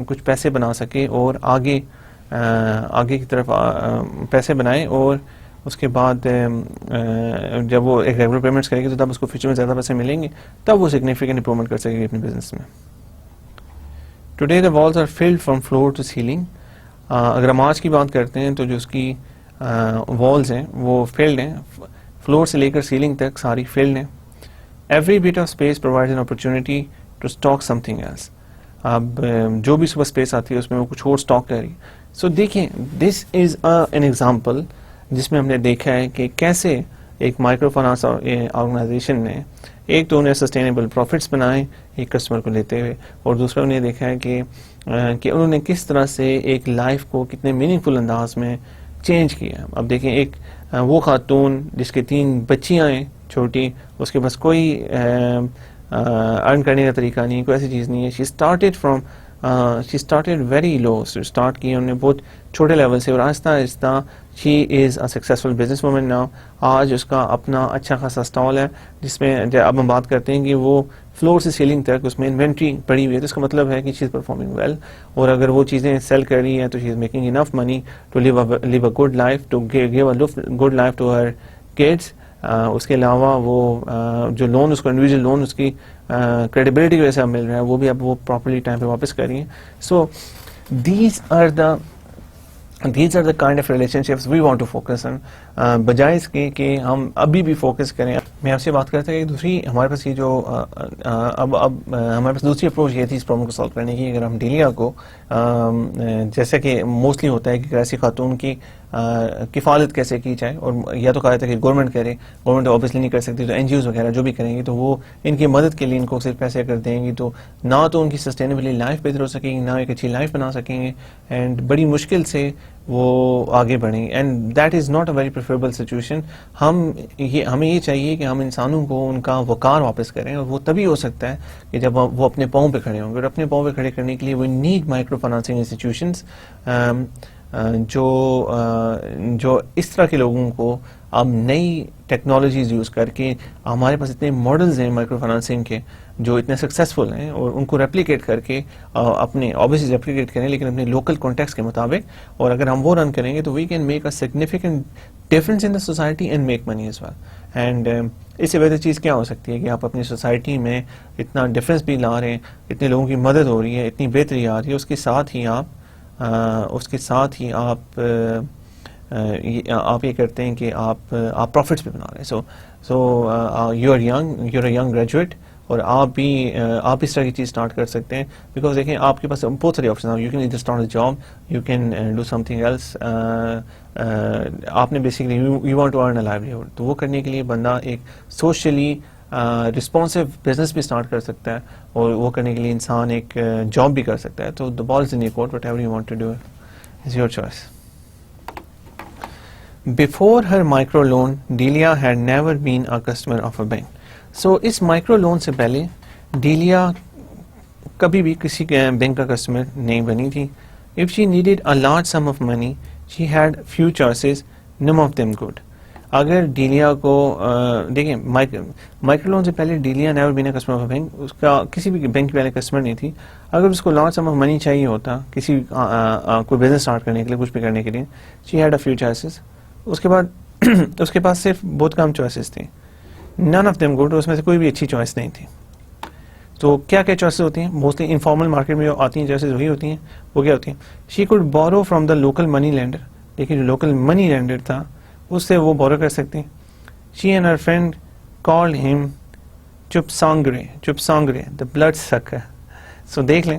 کچھ پیسے بنا سکے اور آگے کی طرف پیسے بنائے, اور اس کے بعد جب وہ ایک ریگولر پیمنٹس کرے گی تو تب اس کو فیوچر میں زیادہ پیسے ملیں گے, تب وہ سگنیفیکنٹ امپرومنٹ کر سکے گی اپنے بزنس میں. Today the walls are filled from floor to ceiling. اگر ہم آج کی بات کرتے ہیں تو جو اس کی والز ہیں وہ فلڈ ہیں, فلور سے لے کر سیلنگ تک ساری فلڈ ہیں. Every bit of space provides an opportunity to stock something else. اب جو بھی صبح اسپیس آتی ہے اس میں وہ کچھ اور اسٹاک کر رہی ہے. سو دیکھیں دس از این ایگزامپل جس میں ہم نے دیکھا ہے کہ کیسے ایک مائکرو فائنانس آرگنائزیشن نے ایک تو انہیں سسٹینیبل پروفٹس بنائے ایک کسٹمر کو لیتے ہوئے, اور دوسرا انہیں دیکھا ہے کہ انہوں نے کس طرح سے ایک لائف کو کتنے میننگ فل انداز میں چینج کیا. اب دیکھیں ایک وہ خاتون جس کے 3 بچیاں ہیں چھوٹی, اس کے پاس کوئی ارن کرنے کا طریقہ نہیں, کوئی ایسی چیز نہیں ہے. She started very low, start کی انہوں نے بہت چھوٹے لیول سے, اور آہستہ آہستہ she is a successful business woman now. آج اس کا اپنا اچھا خاصا اسٹال ہے جس میں اب ہم بات کرتے ہیں کہ وہ فلور سے سیلنگ تک اس میں انوینٹری پڑی ہوئی ہے, تو اس کا مطلب ہے کہ شی از پرفارمنگ ویل, اور اگر وہ چیزیں سیل کر رہی ہیں تو she is making enough money to live a good life, to give a good life to her kids. اس کے علاوہ وہ جو لون اس کو انڈیویجول لون اس کی کریڈیبلٹی کی وجہ سے اب مل رہا ہے وہ بھی اب وہ پراپرلی ٹائم پہ واپس کر رہی ہیں. So these are the kind of relationships we want to focus on, بجائے اس کے کہ ہم ابھی بھی فوکس کریں. میں آپ سے بات کرتا کہ دوسری ہمارے پاس یہ جو اب ہمارے پاس دوسری اپروچ یہ تھی اس پرابلم کو سالو کرنے کی. اگر ہم ڈیلیا کو جیسا کہ موسٹلی ہوتا ہے کہ ایسی خاتون کی کفالت کیسے کی جائے, اور یا تو کہا جاتا ہے کہ گورنمنٹ کرے, گورنمنٹ اوبیسلی نہیں کر سکتی تو NGOs وغیرہ جو بھی کریں گی تو وہ ان کی مدد کے لیے ان کو صرف پیسے کر دیں گی, تو نہ تو ان کی سسٹینیبلی لائف بہتر ہو سکے گی, نہ ایک اچھی لائف بنا سکیں گے, اینڈ بڑی مشکل سے وہ آگے بڑھیں, and that is not a very preferable situation. ہمیں یہ چاہیے کہ ہم انسانوں کو ان کا وقار واپس کریں, اور وہ تبھی ہو سکتا ہے کہ جب وہ اپنے پاؤں پہ کھڑے ہوں گے, اور اپنے پاؤں پہ کھڑے کرنے کے لیے we need micro financing institutions جو اس طرح کے لوگوں کو اب نئی ٹیکنالوجیز یوز کر کے, ہمارے پاس اتنے ماڈلز ہیں مائکرو فائنانسنگ کے جو اتنے سکسیزفل ہیں, اور ان کو ریپلیکیٹ کر کے اپنے اوبیسلی ریپلیکیٹ کریں لیکن اپنے لوکل کانٹیکس کے مطابق, اور اگر ہم وہ رن کریں گے تو we can make a significant difference in the society and make money as well. And اس سے بہتر چیز کیا ہو سکتی ہے کہ آپ اپنی سوسائٹی میں اتنا ڈفرنس بھی لا رہے ہیں, اتنے لوگوں کی مدد ہو رہی ہے, اتنی بہتری آ رہی ہے, اس کے ساتھ ہی آپ یہ کرتے ہیں کہ آپ پروفٹس بھی بنا رہے ہیں. So you are young graduate, اور آپ اس طرح کی چیز اسٹارٹ کر سکتے ہیں. بیکاز دیکھیں آپ کے پاس بہت سارے آپشن ہیں. You can either start a job, you can do something else. آپ نے basically you want to earn a livelihood, تو وہ کرنے کے لیے بندہ ایک سوشلی رسپانسو بزنس بھی اسٹارٹ کر سکتا ہے, اور وہ کرنے کے لیے انسان ایک جاب بھی کر سکتا ہے. تو the ball is in your court, whatever you want to do is your choice. Before her micro loan, Delia had never been a customer of a bank. So us micro loan سے پہلے ڈیلیا کبھی بھی کسی bank کا customer نہیں بنی تھی. If she needed a large sum of money, she had few choices, none of them good. اگر ڈیلیا کو دیکھیں مائکرو لون سے پہلے Delia never been a customer of a bank, اس کا کسی بھی بینک کے پہلے کسٹمر نہیں تھی. اگر اس کو لارج سم آف منی چاہیے ہوتا کسی کوئی بزنس اسٹارٹ کرنے کے لیے, کچھ بھی کرنے کے لیے, she had a few choices. اس کے بعد اس کے پاس صرف بہت کم چوائسیز تھیں, نن آف دیم گڈ, اس میں سے کوئی بھی اچھی چوائس نہیں تھی. تو کیا کیا چوائسیز ہوتی ہیں؟ موسٹلی انفارمل مارکیٹ میں جو آتی ہیں چوائسیز وہی ہوتی ہیں. وہ کیا ہوتی ہیں؟ She could borrow from the local money lander. دیکھیے جو لوکل منی لینڈر تھا اس سے وہ بورو کر سکتے ہیں. She and Hare friend called ہم چپ سانگرے دا بلڈ سکر. سو دیکھ لیں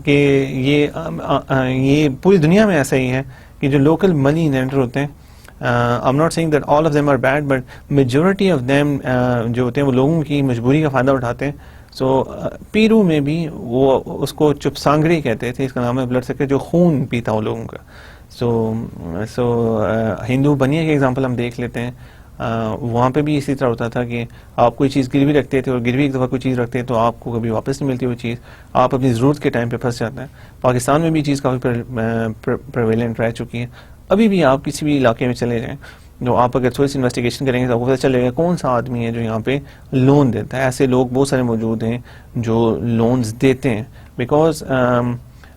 کہ یہ پوری دنیا میں ایسا ہی ہے کہ جو لوکل منی لینڈر ہوتے ہیں, I'm not saying that all of them are bad, but majority of them جو ہوتے ہیں وہ لوگوں کی مجبوری کا فائدہ اٹھاتے ہیں. سو پیرو میں بھی وہ اس کو چپ سانگری کہتے تھے, اس کا نام ہے بلڈ سکر, جو خون پیتا ہو لوگوں کا. سو ہندو بنیا کی ایگزامپل ہم دیکھ لیتے ہیں. وہاں پہ بھی اسی طرح ہوتا تھا کہ آپ کوئی چیز گروی رکھتے تھے, اور گروی ایک دفعہ کوئی چیز رکھتے تو آپ کو کبھی واپس نہیں ملتی وہ چیز, آپ اپنی ضرورت کے ٹائم پہ پھنس جاتے ہیں. پاکستان میں بھی چیز کافی پریویلنٹ رہ چکی ہے. ابھی بھی آپ کسی بھی علاقے میں چلے جائیں, جو آپ اگر تھوڑی سی انویسٹیگیشن کریں گے تو آپ کو پتہ چلے گا کون سا آدمی ہے جو یہاں پہ لون دیتا ہے. ایسے لوگ بہت سارے موجود ہیں جو لونز دیتے ہیں. بیکاز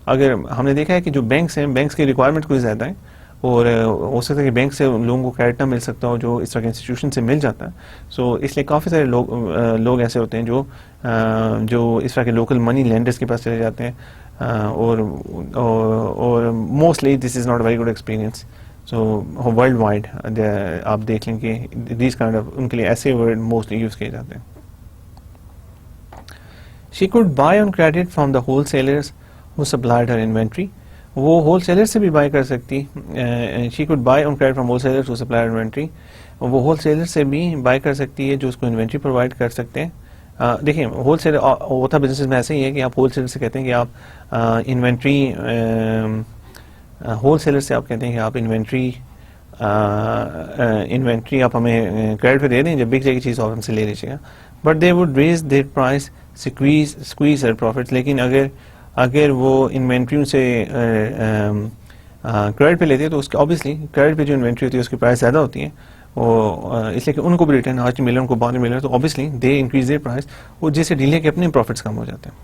اگر ہم نے دیکھا ہے کہ جو بینکس ہیں, بینکس کی ریکوائرمنٹ کوئی زیادہ ہے, اور ہو سکتا ہے کہ بینک سے لوگوں کو کریڈٹ نہ مل سکتا ہو جو اس طرح کے انسٹیٹیوشن سے مل جاتا ہے. سو اس لیے کافی سارے لوگ ایسے ہوتے ہیں جو اس طرح کے لوکل منی لینڈرز کے پاس چلے جاتے ہیں, اور mostly this is not a very good experience. So worldwide آپ دیکھ لیں کہ دیز کائنڈ آف ان کے لیے ایسے ورڈ موسٹلی یوز کیے جاتے ہیں. She could buy on credit from the wholesalers who supplied her inventory. وہ ہول سیلر سے بھی بائی کر سکتی. She could buy on credit from wholesaler to supplier inventory. وہ ہول سیلر سے بھی بائی کر سکتی ہے جو اس کو انوینٹری پرووائڈ کر سکتے ہیں. دیکھیں ہول سیلر ہوتا بزنس میں ایسے ہی ہے کہ آپ ہول سیلر سے کہتے ہیں کہ آپ انوینٹری, ہول سیلر سے آپ کہتے ہیں کہ آپ انوینٹری آپ ہمیں کریڈٹ پہ دے دیں, جب بک جائے گی چیز آپ ہم سے لے لیجیے گا. But they would raise their prices squeeze her profits. لیکن اگر وہ انوینٹری سے کریڈٹ پہ لیتے ہیں تو اس کے آبویسلی کریڈٹ پہ جو انوینٹری ہوتی ہے اس کی پرائز زیادہ ہوتی ہے, اس لیے کہ ان کو بھی ریٹرن آج مل رہا ہے, ان کو بعد میں مل رہا ہے, تو obviously they increase their price, اور جس سے ڈیلے کے اپنے پروفٹس کم ہو جاتے ہیں.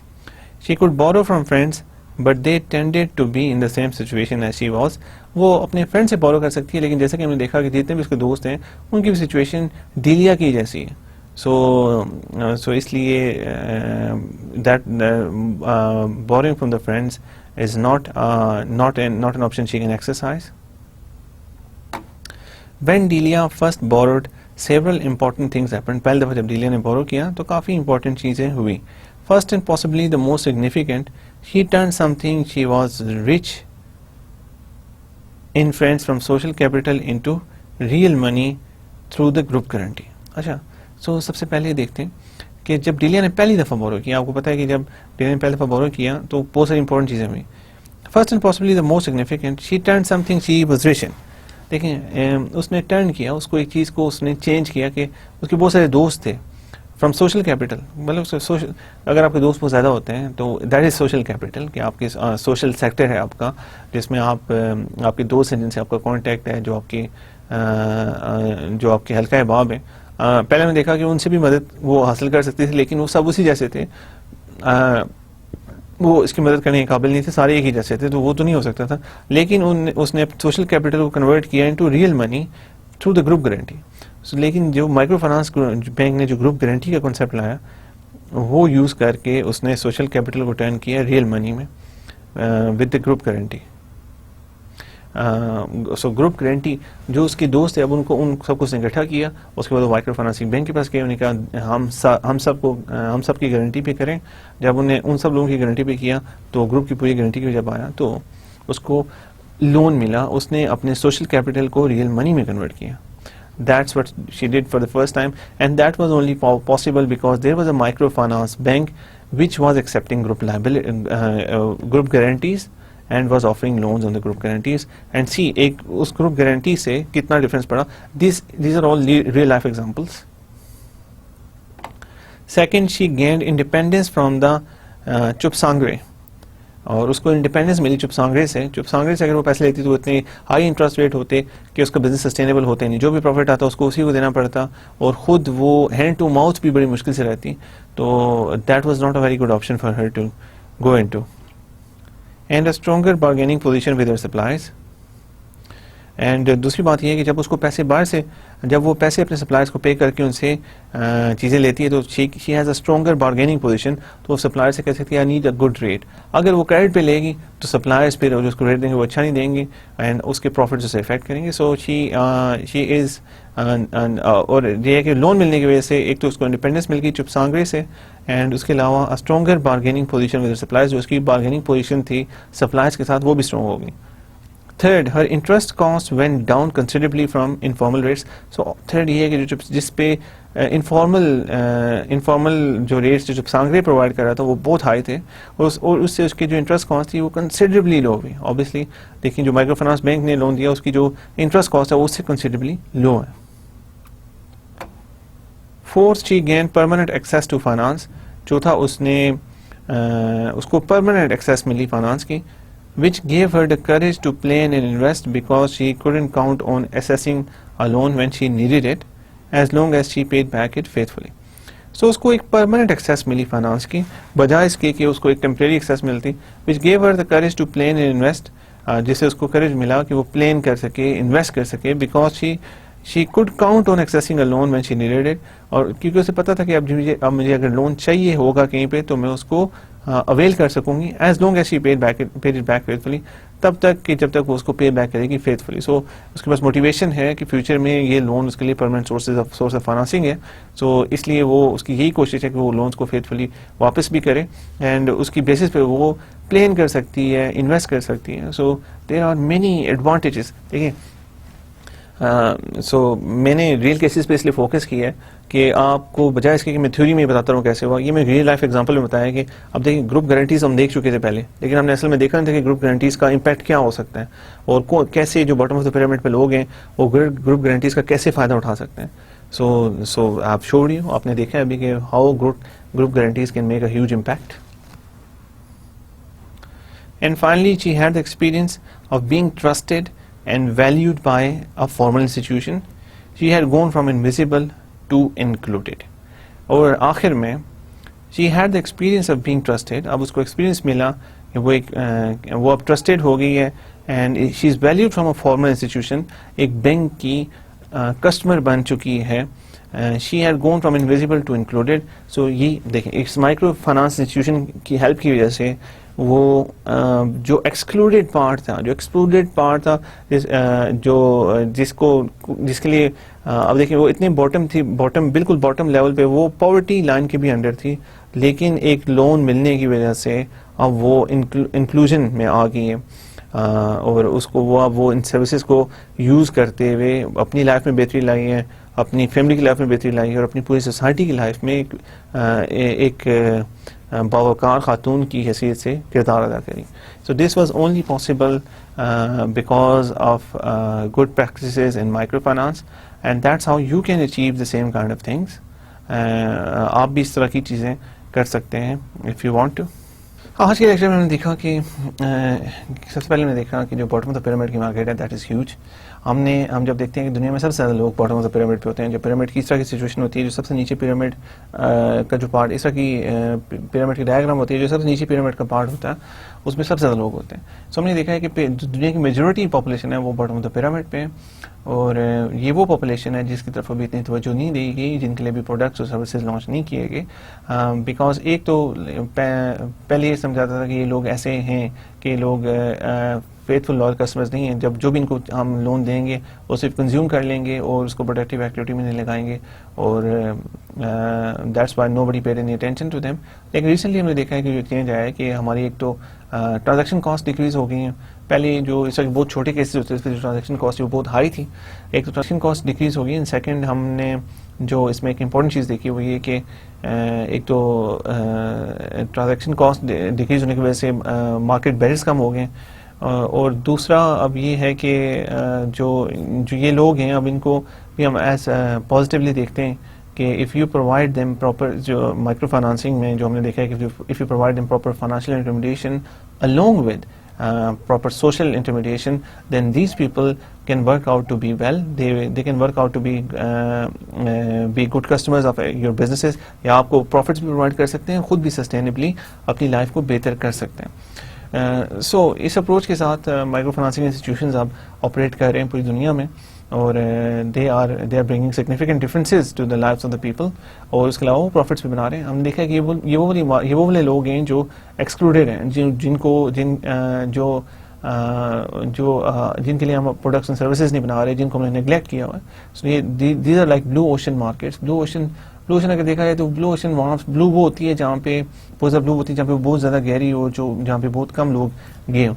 She could borrow from friends but they tended to be in the same situation as she was. وہ اپنے فرینڈ سے بورو کر سکتی ہے, لیکن جیسے کہ ہم نے دیکھا کہ جتنے بھی اس کے دوست ہیں ان کی بھی سچویشن ڈیلیا کی جیسی ہے. سو اس لیے that boring from the friends is not an option she can exercise. When Delia first borrowed, several important things happened. پہلی دفعہ جب ڈیلیا نے بورو کیا تو کافی امپورٹنٹ چیزیں ہوئی. First and possibly the most significant, she turned something she was rich in friends from social capital into real money through the group guarantee. اچھا, سو سب سے پہلے دیکھتے ہیں کہ جب ڈیلیا نے پہلی دفعہ بورو کیا, آپ کو پتا ہے کہ جب ڈیلیا نے پہلی دفعہ بورو کیا تو بہت ساری امپورٹنٹ چیزیں ہوئی. First and possibly the most significant, she turn something she was rich in. دیکھیں اس نے ٹرن کیا, اس کو ایک چیز کو اس نے چینج کیا کہ اس کے بہت سارے دوست تھے فرام سوشل کیپٹل. مطلب اگر آپ کے دوست بہت زیادہ ہوتے ہیں تو دیٹ از سوشل کیپٹل, کہ آپ کے سوشل سیکٹر ہے آپ کا, جس میں آپ کے دوست ہیں جن سے آپ کا کانٹیکٹ ہے, جو آپ کے حلقہ باب ہیں. پہلے میں دیکھا کہ ان سے بھی مدد وہ حاصل کر سکتے تھے, لیکن وہ سب اسی جیسے تھے, وہ اس کی مدد کرنے کے قابل نہیں تھے, سارے ایک ہی جیسے تھے, تو وہ تو نہیں ہو سکتا تھا. لیکن اس نے سوشل کیپٹل کو کنورٹ کیا into real money through the group guarantee. لیکن جو مائکرو فائنانس بینک نے جو گروپ گارنٹی کا کنسیپٹ لایا, وہ یوز کر کے اس نے سوشل کیپٹل کو ٹرن کیا ریئل منی میں with the group guarantee. So group guarantee جو اس کے دوست تھے اب ان سب کو اس نے اکٹھا کیا. اس کے بعد وہ مائکرو فائنانسنگ بینک کے پاس گئے, انہوں نے کہا ہم سب کی گارنٹی پہ کریں. جب انہیں ان سب لوگوں کی گارنٹی پہ کیا تو گروپ کی پوری گارنٹی کی جب آیا تو اس کو لون ملا. اس نے اپنے سوشل کیپٹل کو ریئل منی میں کنورٹ کیا. That's what she did for the first time, and that was only possible because there was a microfinance bank which was accepting group liability, group guarantees and was offering loans on the group guarantees. And see, us group guarantee se kitna difference pada. These are all real life examples. Second, she gained independence from the chup sangre. اور اس کو independence ملی چپ سانگرے سے. چپ سانگرے سے اگر وہ پیسے لیتی تو اتنے ہائی انٹرسٹ ریٹ ہوتے کہ اس کا بزنس سسٹینیبل ہوتے نہیں. جو بھی پروفٹ آتا اس کو اسی کو دینا پڑتا, اور خود وہ ہینڈ ٹو ماؤتھ بھی بڑی مشکل سے رہتی. تو that was not a very good option for her to go into. And a stronger bargaining position with her suppliers. اینڈ دوسری بات یہ ہے کہ جب اس کو پیسے باہر سے, جب وہ پیسے اپنے سپلائرز کو پے کر کے ان سے چیزیں لیتی ہے تو she has a stronger bargaining position. تو وہ سپلائر سے کہہ سکتی ہے I need a good rate. اگر وہ کریڈٹ پہ لے گی تو سپلائرز پھر جو اس کو ریٹ دیں گے وہ اچھا نہیں دیں گے اینڈ اس کے پروفٹ اسے افیکٹ کریں گے. سو شی از, اور یہ ہے کہ لون ملنے کی وجہ سے ایک تو اس کو انڈیپینڈنس مل گئی چپ سانگرے سے, اینڈ اس کے علاوہ stronger bargaining position with suppliers. جو اس کی بارگیننگ پوزیشن تھی سپلائرز کے ساتھ وہ بھی اسٹرانگ ہو گئی. Third, her interest cost went down considerably from informal rates. So third یہ ہے کہ جس پہ انفارمل جو ریٹس جو سانگرے پرووائڈ کر رہا تھا وہ بہت ہائی تھے, اور اس سے اس کی جو انٹرسٹ کاسٹ تھی وہ کنسیڈریبلی لو ہوئی. آبویسلی دیکھیں جو مائکرو فائنانس بینک نے لون دیا اس کی جو انٹرسٹ کاسٹ ہے وہ اس سے کنسیڈریبلی لو ہے. Fourth, she gained permanent access to finance. چوتھا اس کو permanent access ملی فائنانس کی, which gave her the courage to plan and invest because she couldn't count on accessing a loan when she needed it, as long as she paid back it faithfully. So اس کو ایک permanent access ملی finance کی بجائے اس کے کہ اس کو ایک temporary access ملتی, which gave her the courage to plan and invest, جس سے اس کو courage ملا کہ وہ plan کر سکے, invest کر سکے, because she could count on accessing a loan when she needed it. اور کیونکہ اسے پتا تھا کہ اب مجھے اگر لون چاہیے ہوگا کہیں پہ تو میں اس کو اویل کر سکوں گی, as long as she paid it back faithfully, تب تک کہ جب تک وہ اس کو پے بیک کرے گی فیتھفلی. سو اس کے پاس موٹیویشن ہے کہ فیوچر میں یہ لون اس کے لیے پرماننٹ سورس آف فائنانسنگ ہے. سو اس لیے وہ اس کی یہی کوشش ہے کہ وہ لونس کو فیتھفلی واپس بھی کرے, اینڈ اس کی بیسس پہ وہ پلان کر سکتی ہے, انویسٹ کر سکتی ہے. سو دیر آر مینی ایڈوانٹیجز. دیکھیں سو میں نے ریئل کیسز پہ اس لیے فوکس کیا ہے کہ آپ کو بجائے اس کے کہ میں تھیوری میں بتاتا ہوں کیسے ہوا, یہ میں ریئل لائف ایگزامپل میں بتایا کہ اب دیکھیں گروپ گارنٹیز ہم دیکھ چکے تھے پہلے, لیکن ہم نے اصل میں دیکھا نہیں تھا کہ گروپ گارنٹیز کا امپیکٹ کیا ہو سکتا ہے اور کیسے جو باٹم آف دا پیرامڈ پہ لوگ ہیں وہ گروپ گارنٹیز کا کیسے فائدہ اٹھا سکتے ہیں. سو آپ شوڈ یو, آپ نے دیکھا ہے ابھی کہ how group guarantees can make a huge impact. And finally she had the experience of being trusted and valued by a formal institution. She had gone from invisible to included. اور آخر میں she had the experience of being trusted. اب اس کو experience ملا کہ وہ اب trusted ہو گئی ہے, and she is valued from a formal institution. ایک بینک کی کسٹمر بن چکی ہے. She had gone from invisible to included. So یہ دیکھیں اس مائکرو فائنانس انسٹیٹیوشن کی ہیلپ کی وجہ سے وہ جو ایکسکلوڈیڈ پارٹ تھا جس کے لیے اب دیکھیں وہ اتنے بالکل باٹم لیول پہ, وہ پاورٹی لائن کے بھی انڈر تھی, لیکن ایک لون ملنے کی وجہ سے اب وہ انکلوژن میں آ گئی ہے, اور اس کو وہ ان سروسز کو یوز کرتے ہوئے اپنی لائف میں بہتری لائی ہے, اپنی فیملی کی لائف میں بہتری لائی ہے, اور اپنی پوری سوسائٹی کی لائف میں ایک باوقار خاتون کی حیثیت سے کردار ادا کری. So this was only possible because of good practices in micro finance, and that's how you can achieve the same kind of things. آپ بھی اس طرح کی چیزیں کر سکتے ہیں اف یو وانٹ ٹو. آج کے لیکچر میں ہم نے دیکھا کہ سب سے پہلے ہم نے دیکھا کہ جو باٹم آف دا پیرامڈ کی مارکیٹ ہے دیٹ از ہیوج. ہم جب دیکھتے ہیں کہ دنیا میں سب سے زیادہ لوگ باٹم آف دا پیرامڈ پہ ہوتے ہیں, جو پیرامڈ کی اس طرح کی سچویشن ہوتی ہے, جو سب سے نیچے پیرامڈ کا جو پارٹ, اس طرح کی پیرامڈ کی ڈائیگرام ہوتی ہے, جو سب سے نیچے پیرامڈ کا پارٹ ہوتا ہے اس میں سب سے زیادہ لوگ ہوتے ہیں. سو ہم نے دیکھا ہے کہ دنیا کی میجورٹی پاپولیشن ہے وہ باٹم آف دا پیرامڈ پہ, اور یہ وہ پاپولیشن ہے جس کی طرف ابھی اتنی توجہ نہیں دی گئی, جن کے لیے بھی پروڈکٹس اور سروسز لانچ نہیں کیے گئے, بیکاز ایک تو پہلے یہ سمجھاتا تھا کہ یہ لوگ ایسے ہیں کہ لوگ فیتھفل لوئل کسٹمرز نہیں ہیں. جب جو بھی ان کو ہم لون دیں گے وہ صرف کنزیوم کر لیں گے اور اس کو پروڈکٹیو ایکٹیویٹی میں نہیں لگائیں گے, اور that's why nobody paid any attention to them. لیکن ریسنٹلی ہم نے دیکھا ہے کہ جو چینج آیا ہے کہ ہماری ایک تو ٹرانزیکشن کاسٹ ڈیکریز ہو گئی ہیں. پہلے جو اس وقت بہت چھوٹے کیسز ہوتے تھے, جو ٹرانزیکشن کاسٹ وہ بہت ہائی تھی. ایک تو ٹرانزیکشن کاسٹ ڈیکریز ہو گئی, اینڈ سیکنڈ ہم نے جو اس میں ایک امپورٹنٹ چیز دیکھی وہ یہ کہ ایک تو ٹرانزیکشن کاسٹ ڈیکریز ہونے کی وجہ سے مارکیٹ بیرز کم ہو گئے, اور دوسرا اب یہ ہے کہ جو یہ لوگ ہیں اب ان کو بھی ہم ایز پازیٹیولی دیکھتے ہیں کہ if you provide them proper, جو مائکرو فائنانسنگ میں جو ہم نے دیکھا ہے کہ if you provide them proper financial intermediation along with proper social intermediation, then these people can work out to be well. They can work out to be good customers of your businesses, یا آپ کو profits بھی provide کر سکتے ہیں, خود بھی sustainably اپنی لائف کو بہتر کر سکتے ہیں. سو اس اپروچ کے ساتھ مائکرو فائنانسنگ انسٹیٹیوشنز اب آپریٹ کر رہے ہیں پوری دنیا میں, اور they are bringing significant differences to the lives of the people, اور اس کے علاوہ وہ پروفٹس بھی بنا رہے ہیں. ہم نے دیکھا ہے کہ یہ وہ والے لوگ ہیں جو ایکسکلوڈیڈ ہیں, جن کے لیے ہم پروڈکٹس اینڈ سروسز نہیں بنا رہے, جن کو ہم نے نیگلیکٹ کیا ہوا ہے. سو یہ these are like blue ocean markets. Blue ocean اگر دیکھا جائے تو بلو اوشن بلو وہ ہوتی ہے جہاں پہ بلو ہوتی ہے جہاں پہ بہت زیادہ گہری ہو, جہاں پہ بہت کم لوگ گئے ہوں.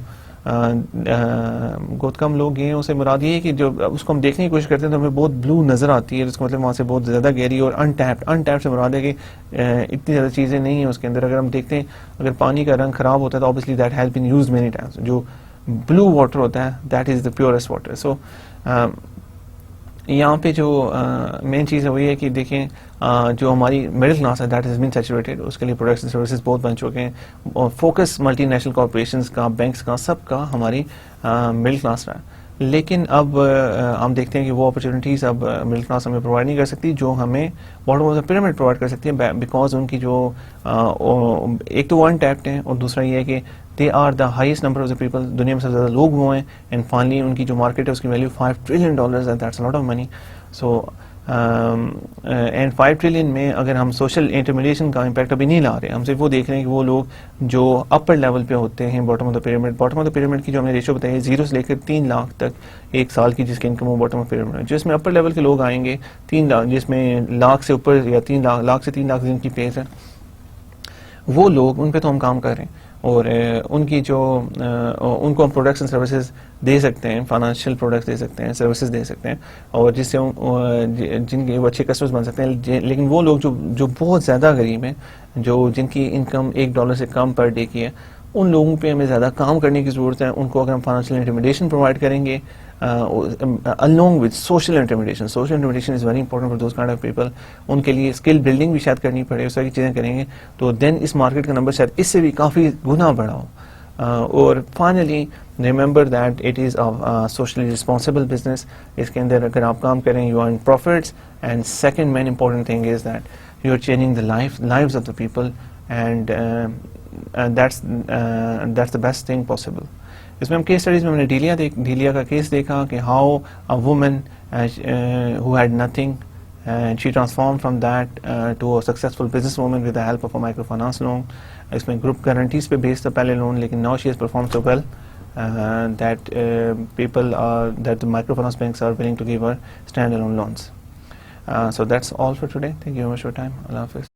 بہت کم لوگ گئے ہیں, اسے مراد یہ ہے کہ جو اس کو ہم دیکھنے کی کوشش کرتے ہیں تو ہمیں بہت بلو نظر آتی ہے, جس کا مطلب وہاں سے بہت زیادہ گہری اور انٹیپڈ سے مراد ہے کہ اتنی زیادہ چیزیں نہیں ہیں اس کے اندر. اگر ہم دیکھتے ہیں اگر پانی کا رنگ خراب ہوتا ہے تو obviously that has been used many times. جو بلو واٹر ہوتا ہے that is the purest water. So یہاں پہ جو مین چیز ہے وہ یہ ہے کہ دیکھیں جو ہماری مڈل کلاس ہے دیٹ ہیز بین سیچوریٹڈ, اس کے لیے پروڈکٹس اینڈ سروسز بہت بن چکے ہیں, اور فوکس ملٹی نیشنل کارپوریشنس کا, بینکس کا, سب کا ہماری مڈل کلاس رہا ہے. لیکن اب ہم دیکھتے ہیں کہ وہ اپرچونیٹیز اب مڈل کلاس ہمیں پرووائڈ نہیں کر سکتی جو ہمیں bottom of the pyramid provide کر سکتی ہے, بیکاز ان کی جو ایک تو وہ انٹیپڈ ہیں, اور دوسرا یہ ہے کہ they are the highest number of the people, دنیا میں سب سے زیادہ لوگ وہ ہیں, اینڈ فائنلی ان کی جو مارکیٹ ہے اس کی ویلیو $5 trillion ہے, that's a lot of money. So and 5 trillion میں اگر ہم سوشل انٹرمیڈیشن کا امپیکٹ ابھی نہیں لا رہے, ہم صرف وہ دیکھ رہے ہیں کہ وہ لوگ جو اپر لیول پہ ہوتے ہیں باٹم آف دا پیرامڈ کی جو ہم نے ریشو بتائی ہے 0 سے لے کر 3 لاکھ تک ایک سال کی جس کی income who bottom of pyramid میں, جس میں اپر لیول کے لوگ آئیں گے 3 لاکھ, جس میں لاکھ سے اوپر یا 3 لاکھ سے 3 لاکھ جن کی پیز ہے, وہ لوگ ان پہ تو ہم کام کر رہے ہیں, اور ان کی جو ان کو ہم پروڈکٹس اینڈ سروسز دے سکتے ہیں, فائنینشیل پروڈکٹس دے سکتے ہیں, سروسز دے سکتے ہیں, اور جس سے جن کے وہ اچھے کسٹمرز بن سکتے ہیں. لیکن وہ لوگ جو بہت زیادہ غریب ہیں, جن کی انکم $1 سے کم پر ڈے کی ہے, ان لوگوں پہ ہمیں زیادہ کام کرنے کی ضرورت ہے. ان کو اگر ہم فائنینشیل انٹرمیڈیشن پرووائڈ کریں گے along with social intermediation is very important for those kind of people. ان کے لیے اسکل بلڈنگ بھی شاید کرنی پڑے, اس طرح کی چیزیں کریں گے تو دین اس مارکیٹ کا نمبر شاید اس سے بھی کافی گنا بڑا ہو. اور finally remember that it is socially responsible business. اس کے اندر اگر آپ کام کریں you earn profits, and second main important thing is that you are changing the lives of the people, and that's the best thing possible. اس میں ہم case studies میں ہم نے ڈیلیا کا کیس دیکھا کہ how a woman who had nothing and she transformed from that to a successful business woman with the help of a microfinance loan. اس میں group guarantees پہ بیس تھا پہلے لون, لیکن now she has performed so well that that the microfinance banks are willing to give her standalone loans. So that's all for today. Thank you very much for your time. Allah Hafiz.